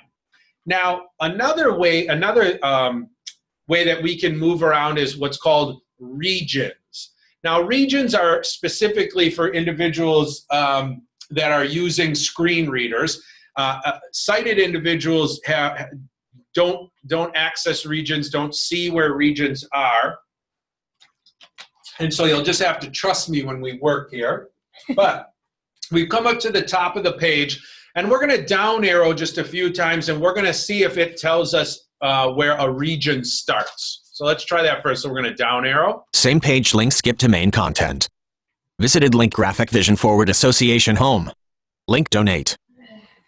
Now, another way that we can move around is what's called regions. Now, regions are specifically for individuals that are using screen readers. Sighted individuals don't access regions, don't see where regions are. And so you'll just have to trust me when we work here. But we've come up to the top of the page, and we're going to down arrow just a few times, and we're going to see if it tells us where a region starts. So let's try that first. So we're going to down arrow. Same page link skip to main content. Visited link graphic Vision Forward Association Home. Link donate.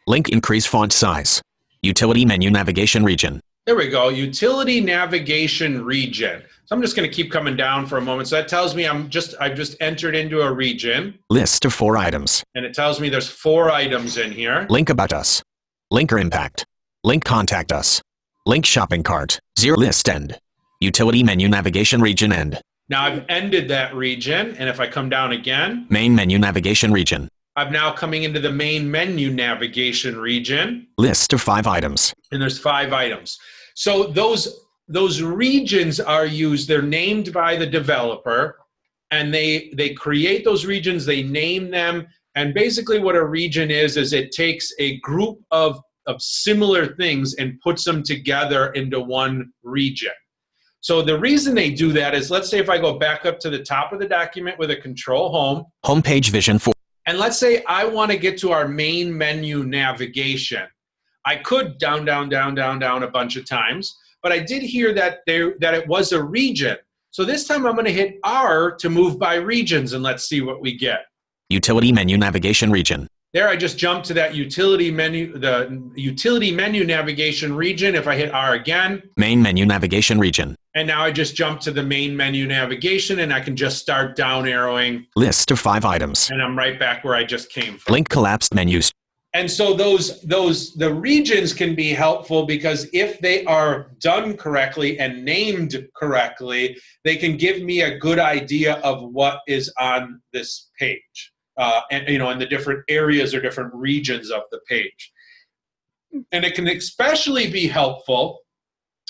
Link increase font size. Utility menu navigation region. There we go, utility navigation region. So I'm just going to keep coming down for a moment. So that tells me I've just entered into a region. List of 4 items. And it tells me there's 4 items in here. Link about us. Link or impact. Link contact us. Link shopping cart. 0 list end. Utility menu navigation region end. Now I've ended that region, and if I come down again. Main menu navigation region. I'm now coming into the main menu navigation region. List of 5 items. And there's 5 items. So those regions are used, they're named by the developer, and they create those regions, they name them, and basically what a region is it takes a group of similar things and puts them together into one region. So the reason they do that is, let's say if I go back up to the top of the document with a Control Home. Homepage Vision 4. And let's say I want to get to our main menu navigation. I could down a bunch of times, but I did hear that it was a region. So this time I'm going to hit R to move by regions, and let's see what we get. Utility menu navigation region. There, I just jumped to that utility menu, the utility menu navigation region. If I hit R again. Main menu navigation region. And now I just jumped to the main menu navigation, and I can just start down arrowing. List of 5 items. And I'm right back where I just came from. Link collapsed menus. And so the regions can be helpful because if they are done correctly and named correctly, they can give me a good idea of what is on this page. And in the different areas or different regions of the page. And it can especially be helpful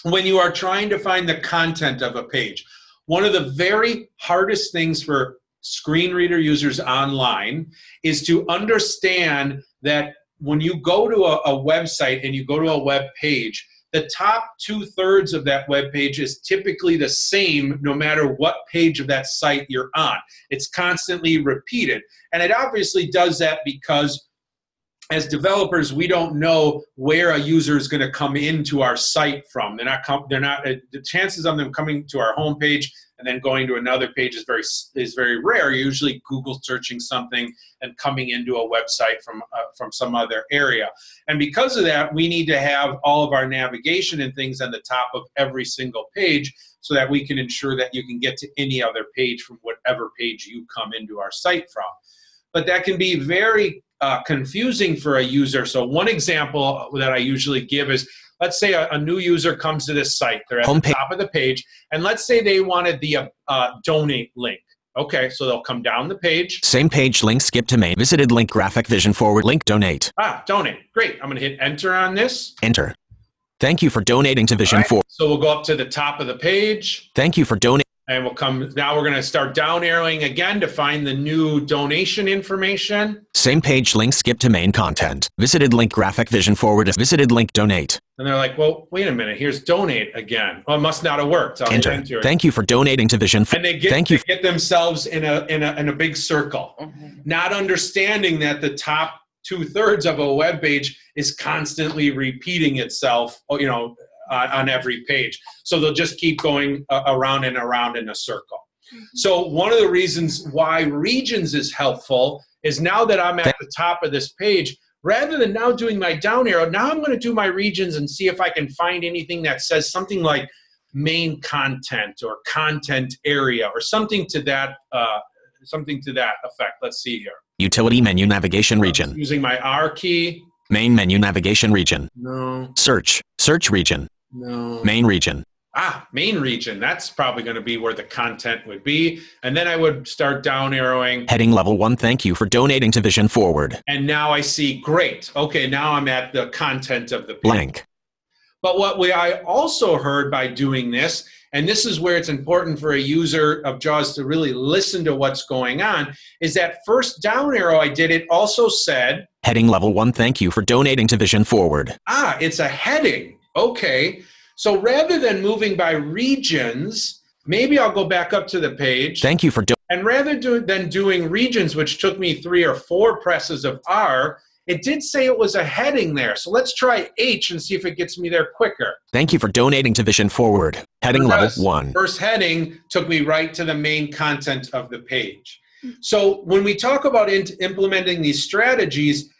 when you are trying to find the content of a page. One of the very hardest things for screen reader users online is to understand that when you go to a website and you go to a web page, the top 2/3 of that web page is typically the same no matter what page of that site you're on. It's constantly repeated. And it obviously does that because as developers, we don't know where a user is going to come into our site from. The chances of them coming to our homepage and then going to another page is very rare. Usually Google searching something and coming into a website from some other area. And because of that, we need to have all of our navigation and things on the top of every single page so that we can ensure that you can get to any other page from whatever page you come into our site from. But that can be very confusing for a user. So one example that I usually give is, let's say a new user comes to this site. They're at the top of the page, and let's say they wanted the donate link. Okay, so they'll come down the page. Same page link, skip to main. Visited link graphic Vision Forward link donate. Donate. Great. I'm going to hit enter on this. Enter. Thank you for donating to Vision Forward. So we'll go up to the top of the page. Thank you for donating. And now we're going to start down arrowing again to find the new donation information. Same page link, skip to main content. Visited link graphic Vision Forward. Visited link donate. And they're like, well, wait a minute, here's donate again. Well, it must not have worked. I'll enter. Thank you for donating to Vision Forward. And they get themselves in a big circle, not understanding that the top 2/3 of a web page is constantly repeating itself, on every page. So they'll just keep going around and around in a circle. So one of the reasons why regions is helpful is now that I'm at the top of this page, rather than now doing my down arrow, now I'm going to do my regions and see if I can find anything that says something like main content or content area or something to that effect. Let's see here. Utility menu navigation region. Using my R key. Main menu navigation region. No. Search region. No. Main region. Main region. That's probably going to be where the content would be. And then I would start down arrowing. Heading level 1, thank you for donating to Vision Forward. And now I see, great. Okay, now I'm at the content of the page. Blank. But what I also heard by doing this, and this is where it's important for a user of JAWS to really listen to what's going on, is that first down arrow I did, it also said, heading level 1, thank you for donating to Vision Forward. It's a heading. Okay. So rather than moving by regions, maybe I'll go back up to the page. Thank you for and rather than doing regions, which took me 3 or 4 presses of R, it did say it was a heading there. So let's try H and see if it gets me there quicker. Thank you for donating to Vision Forward. Heading level 1. First heading took me right to the main content of the page. So when we talk about implementing these strategies,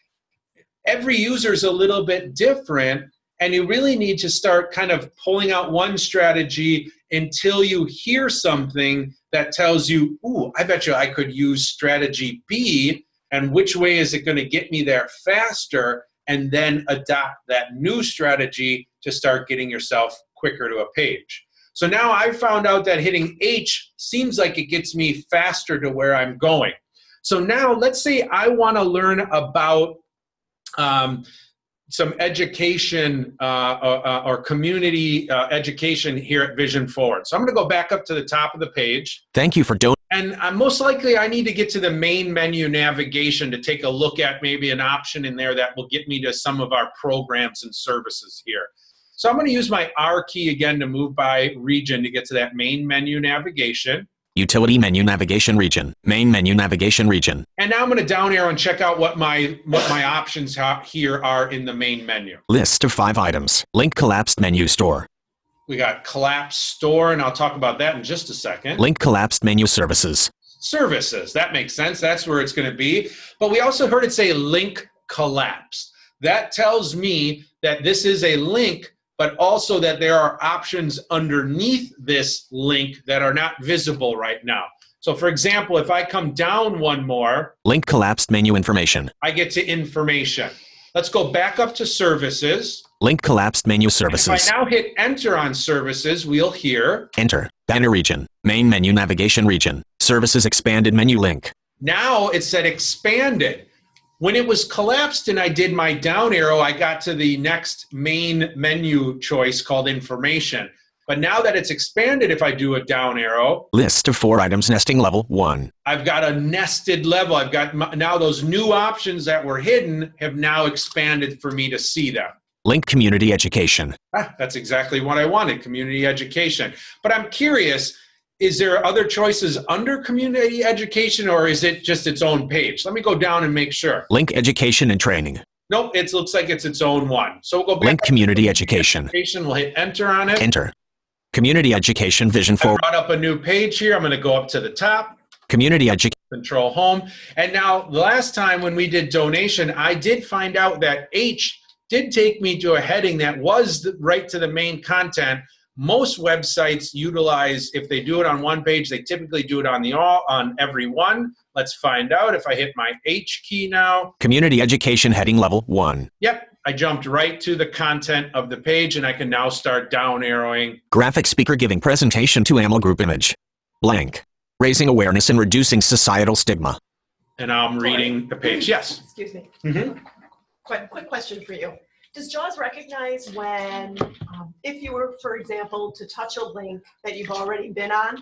every user is a little bit different, and you really need to start kind of pulling out one strategy until you hear something that tells you, ooh, I bet you I could use strategy B, and which way is it going to get me there faster, and then adopt that new strategy to start getting yourself quicker to a page. So now I found out that hitting H seems like it gets me faster to where I'm going. So now let's say I want to learn about some education or community education here at Vision Forward. So I'm going to go back up to the top of the page. Thank you for donating. And most likely I need to get to the main menu navigation to take a look at maybe an option in there that will get me to some of our programs and services here. So I'm going to use my R key again to move by region to get to that main menu navigation. Utility menu navigation region. Main menu navigation region. And now I'm going to down arrow and check out what my options here are in the main menu. List of 5 items. Link collapsed menu store. We got collapsed store, and I'll talk about that in just a second. Link collapsed menu services. Services. That makes sense. That's where it's going to be. But we also heard it say link collapsed. That tells me that this is a link, but also that there are options underneath this link that are not visible right now. So for example, if I come down one more. Link collapsed menu information. I get to information. Let's go back up to services. Link collapsed menu services. And if I now hit enter on services, we'll hear. Enter. Banner region. Main menu navigation region. Services expanded menu link. Now it said expanded. When it was collapsed and I did my down arrow, I got to the next main menu choice called information. But now that it's expanded, if I do a down arrow. List of 4 items nesting level 1. I've got a nested level. I've got now those new options that were hidden have now expanded for me to see them. Link community education. That's exactly what I wanted, community education. But I'm curious, is there other choices under community education, or is it just its own page? Let me go down and make sure. Link education and training. Nope, it looks like it's its own one. So we'll go back. Link community education. We'll hit enter on it. Enter. Community education Vision Forward. I brought up a new page here. I'm going to go up to the top. Community education. Control home. And now the last time when we did donation, I did find out that H did take me to a heading that was right to the main content. Most websites utilize, if they do it on one page, they typically do it on every one. Let's find out if I hit my H key now. Community education heading level 1. Yep, I jumped right to the content of the page, and I can now start down arrowing. Graphic speaker giving presentation to AML group image. Blank. Raising awareness and reducing societal stigma. And now I'm reading the page. Yes. Excuse me. Mm-hmm. Quick question for you. Does JAWS recognize when, if you were, for example, to touch a link that you've already been on?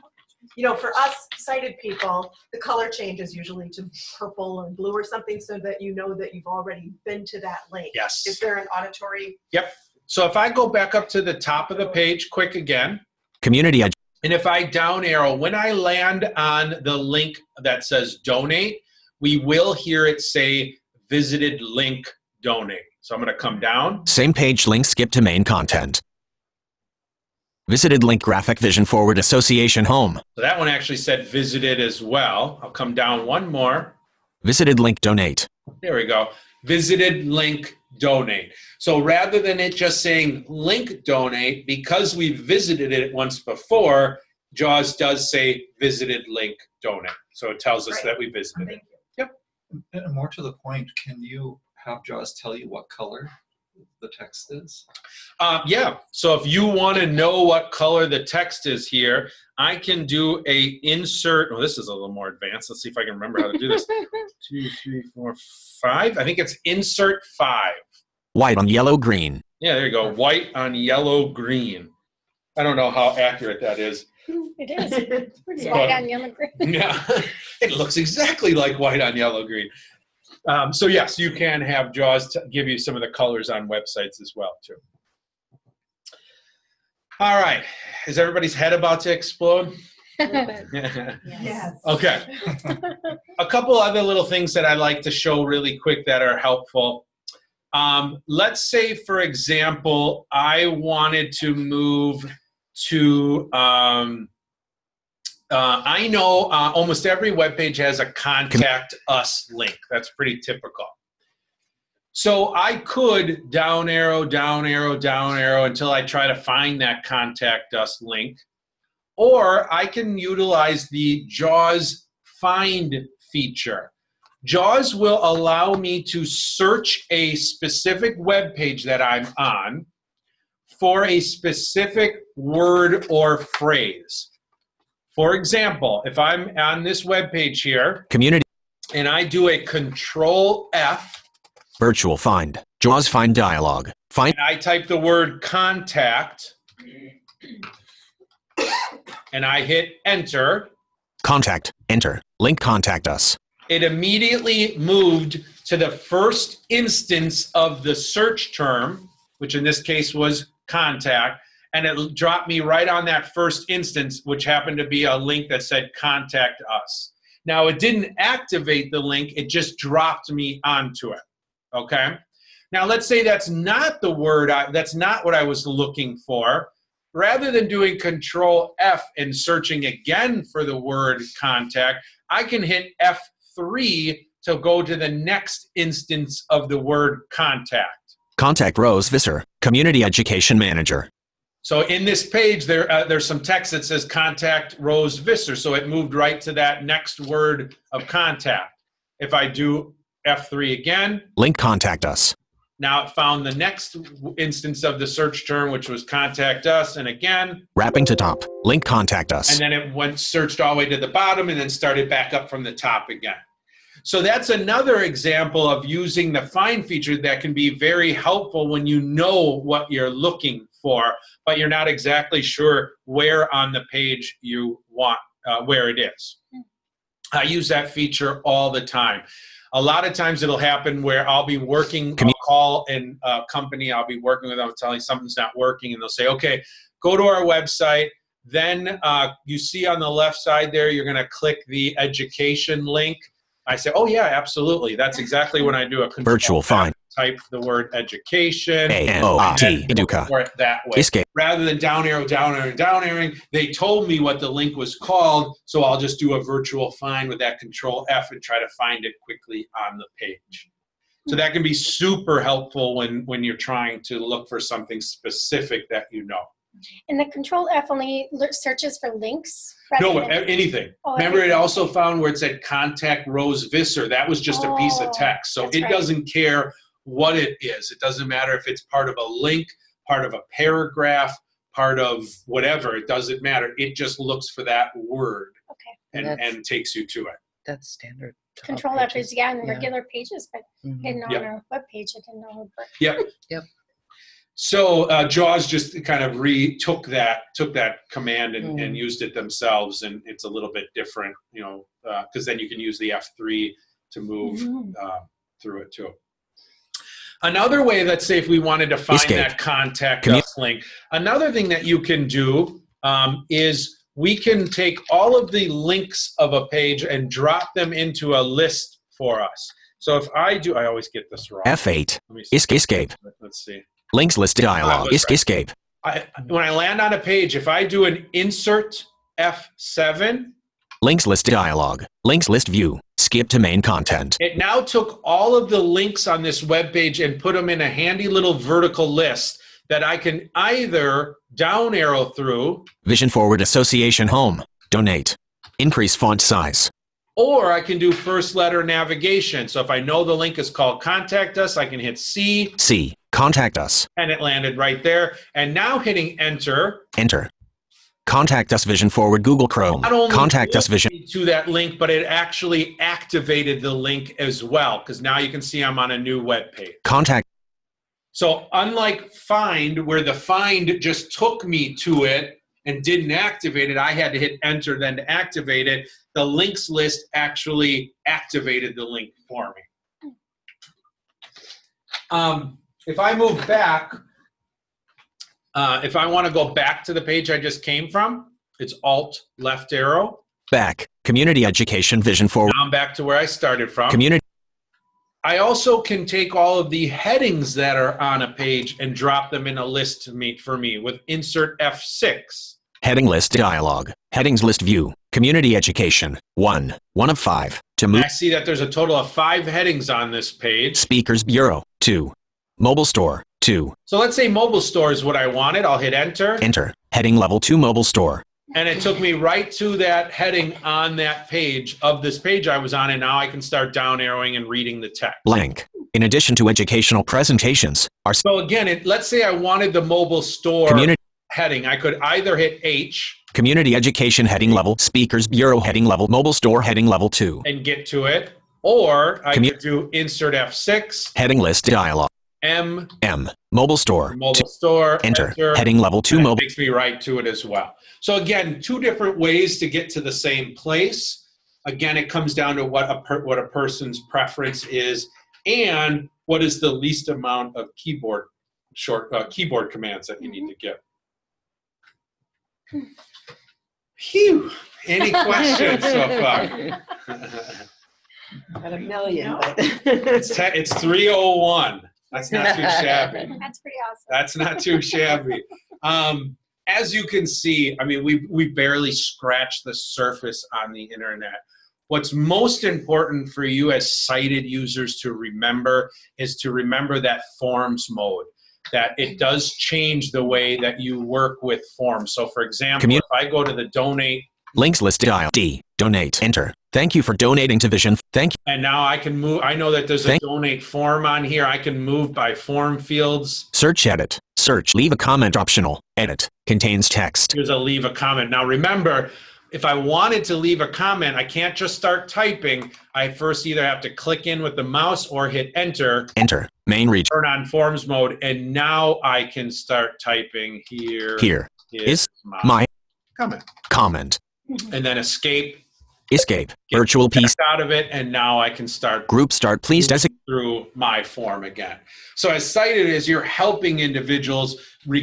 You know, for us sighted people, the color changes usually to purple and blue or something so that you know that you've already been to that link. Yes. Is there an auditory? Yep. So if I go back up to the top of the page quick again. Community education. And if I down arrow, when I land on the link that says donate, we will hear it say visited link donate. So I'm going to come down. Same page link skip to main content. Visited link graphic vision forward association home. So that one actually said visited as well. I'll come down one more. Visited link donate. There we go. Visited link donate. So rather than it just saying link donate, because we visited it once before, JAWS does say visited link donate. So it tells us that we visited it. Yep. And more to the point, can you have JAWS tell you what color the text is? Yeah. So if you want to know what color the text is here, I can do a insert. Oh, this is a little more advanced. Let's see if I can remember how to do this. 2, 3, 4, 5. I think it's insert 5. White on yellow green. Yeah, there you go. White on yellow green. I don't know how accurate that is. It is. It's pretty white on yellow green. Yeah, it looks exactly like white on yellow green. So yes, you can have JAWS give you some of the colors on websites as well too. All right, is everybody's head about to explode? Yes. Okay. A couple other little things that I'd like to show really quick that are helpful. Let's say, for example, I wanted to move to, I know almost every web page has a contact us link. That's pretty typical. So I could down arrow, down arrow, down arrow until I try to find that contact us link. Or I can utilize the JAWS find feature. JAWS will allow me to search a specific web page that I'm on for a specific word or phrase. For example, if I'm on this web page here, Community, and I do a Control F, virtual find, JAWS find dialog, find, and I type the word contact, and I hit enter, contact, enter, link contact us. it immediately moved to the first instance of the search term, which in this case was contact, and it dropped me right on that first instance, which happened to be a link that said contact us. Now, it didn't activate the link, it just dropped me onto it, okay? Now, let's say that's not the word, that's not what I was looking for. Rather than doing Control F and searching again for the word contact, I can hit F3 to go to the next instance of the word contact. Contact Rose Visser, Community Education Manager. So in this page, there's some text that says contact Rose Visser. So it moved right to that next word of contact. If I do F3 again. Link contact us. Now it found the next instance of the search term, which was contact us. And again. Wrapping to top. Link contact us. And then it went searched all the way to the bottom and then started back up from the top again. So that's another example of using the find feature that can be very helpful when you know what you're looking for, but you're not exactly sure where on the page you want, where it is. I use that feature all the time. A lot of times it'll happen where I'll be working, I'll call in a company, I'll be working with them, telling something's not working, and they'll say, okay, go to our website. Then you see on the left side there, you're gonna click the education link. I say, oh yeah, absolutely. That's exactly when I do a virtual find. Type the word education. A-N-O-I-T, Educa. For it that way. Escape. Rather than down arrow, down arrow, down arrowing, they told me what the link was called, so I'll just do a virtual find with that Control F and try to find it quickly on the page. So that can be super helpful when you're trying to look for something specific that you know. And the Control F only searches for links? No, anything. Oh, remember, it also found where it said contact Rose Visser. That was just a piece of text. So it doesn't care what it is. It doesn't matter if it's part of a link, part of a paragraph, part of whatever. It doesn't matter. It just looks for that word and takes you to it. That's standard. Control F is, on regular pages, but hidden on our web page, I didn't know. But. Yep. So JAWS just kind of took that command and used it themselves, and it's a little bit different, you know, because then you can use the F3 to move through it too. Another way, let's say if we wanted to find that contact us link, another thing that you can do is we can take all of the links of a page and drop them into a list for us. So if I always get this wrong. F8, escape. Let's see. Links list dialog, escape. when I land on a page, if I do an insert F7, links list dialog, links list view, skip to main content. It now took all of the links on this web page and put them in a handy little vertical list that I can either down arrow through. Vision forward association home, donate, increase font size. Or I can do first letter navigation. So if I know the link is called Contact Us, I can hit C. C, Contact Us. And it landed right there. And now hitting Enter. Enter. Contact Us Vision Forward Google Chrome. Not only Contact Us Vision to that link, but it actually activated the link as well, because now you can see I'm on a new web page. Contact. So unlike Find, where the Find just took me to it and didn't activate it, I had to hit Enter then to activate it. The links list actually activated the link for me. If I move back, if I want to go back to the page I just came from, it's Alt left arrow. Back. Community Education Vision Forward. Now I'm back to where I started from. Community. I also can take all of the headings that are on a page and drop them in a list for me with Insert F6. Heading list dialog. Headings list view. Community Education. 1 of 5. To move. I see that there's a total of 5 headings on this page. Speakers Bureau. 2. Mobile Store. 2. So let's say Mobile Store is what I wanted. I'll hit Enter. Enter. Heading level 2 Mobile Store. And it took me right to that heading on that page of this page I was on, and now I can start down arrowing and reading the text. Blank. In addition to educational presentations, are so again, let's say I wanted the Mobile Store heading. I could either hit H. Community Education heading level, Speakers Bureau heading level, Mobile Store heading level 2. And get to it. Or I could do Insert F6. Heading list dialog. M. Mobile Store. Mobile Store. Enter. Heading level 2 mobile. It takes me right to it as well. So again, 2 different ways to get to the same place. Again, it comes down to what a person's preference is and what is the least amount of keyboard commands that you need to give. Phew. Any questions so far? Got a million. But It's 3:01. That's not too shabby. That's pretty awesome. That's not too shabby. As you can see, I mean, we barely scratched the surface on the internet. What's most important for you as sighted users to remember is to remember that forms mode, that it does change the way that you work with forms. So for example, if I go to the donate. Links list dial D. Donate. Enter. Thank you for donating to Vision. Thank you. And now I can move. I know that there's a donate form on here. I can move by form fields. Search edit. Search. Leave a comment optional. Edit. Contains text. Here's a leave a comment. Now remember, if I wanted to leave a comment, I can't just start typing. I first either have to click in with the mouse or hit enter. Enter. Main region. Turn on forms mode. And now I can start typing here. Here is my comment. And then escape. Escape. Virtual piece. Out of it, and now I can start. Group start. Please designate. Through my form again. So as cited as you're helping individuals,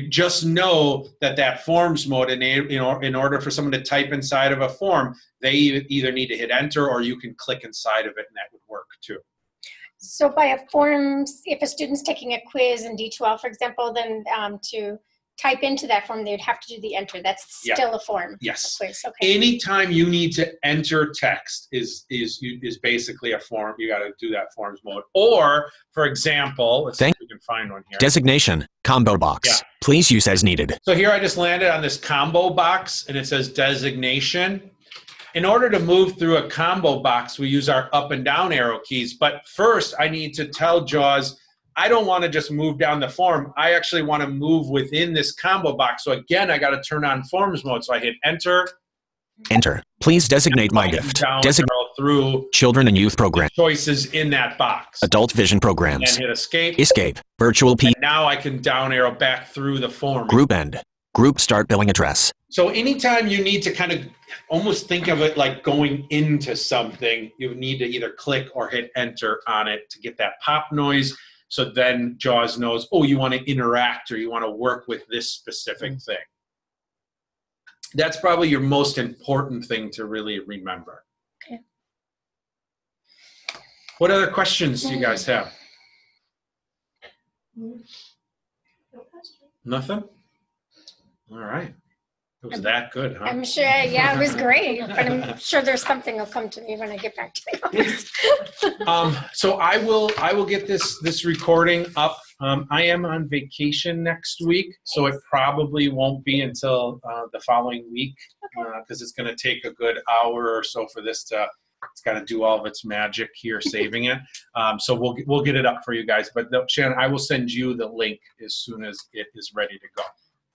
just know that forms mode, in order for someone to type inside of a form, they either need to hit enter or you can click inside of it, and that would work too. So by a forms, if a student's taking a quiz in D12, for example, then to type into that form, they would have to do the enter. That's still a form. Yes. A quiz. Okay. Anytime you need to enter text is basically a form. You got to do that forms mode. Or, for example, let's see if we can find one here. Designation combo box. Yeah. Please use as needed. So here I just landed on this combo box, and it says designation. In order to move through a combo box, we use our up and down arrow keys. But first, I need to tell JAWS, I don't want to just move down the form. I actually want to move within this combo box. So again, I got to turn on forms mode. So I hit enter. Enter. Please designate my gift. Designate through children and youth program. Choices in that box. Adult vision programs. And hit escape. Escape. Virtual P. Now I can down arrow back through the form. Group end. Group start billing address. So anytime you need to kind of almost think of it like going into something, you need to either click or hit enter on it to get that pop noise. So then JAWS knows, oh, you want to interact or you want to work with this specific thing. That's probably your most important thing to really remember. Okay. What other questions do you guys have? No question. Nothing? All right. It was that good, huh? I'm sure, yeah, it was great. But I'm sure there's something will come to me when I get back to the office. So I will get this recording up. I am on vacation next week, so it probably won't be until the following week, because it's going to take a good hour or so for this to. It's got to do all of its magic here, saving it. So we'll get it up for you guys. But Shannon, I will send you the link as soon as it is ready to go.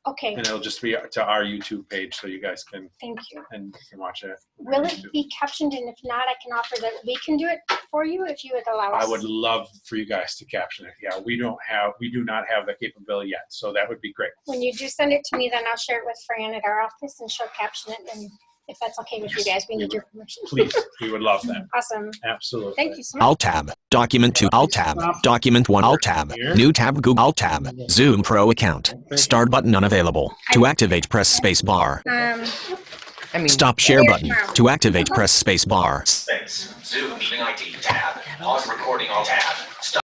Okay. And it'll just be to our YouTube page, so you guys can. Thank you. And can watch it. Will it be captioned? And if not, I can offer that we can do it for you if you would allow us. I would love for you guys to caption it. Yeah, we do not have the capability yet, so that would be great. When you do send it to me, then I'll share it with Fran at our office, and she'll caption it. And if that's okay with you guys, we need your permission. Please, we would love that. Awesome. Absolutely. Thank you so much. Alt tab. Document 2. Alt tab. Document 1. Alt tab. New tab. Google Alt tab. Zoom Pro account. Start button unavailable. To activate, press space bar. Stop share button. To activate, press space bar. Thanks. Zoom meeting ID tab. Pause recording all tab.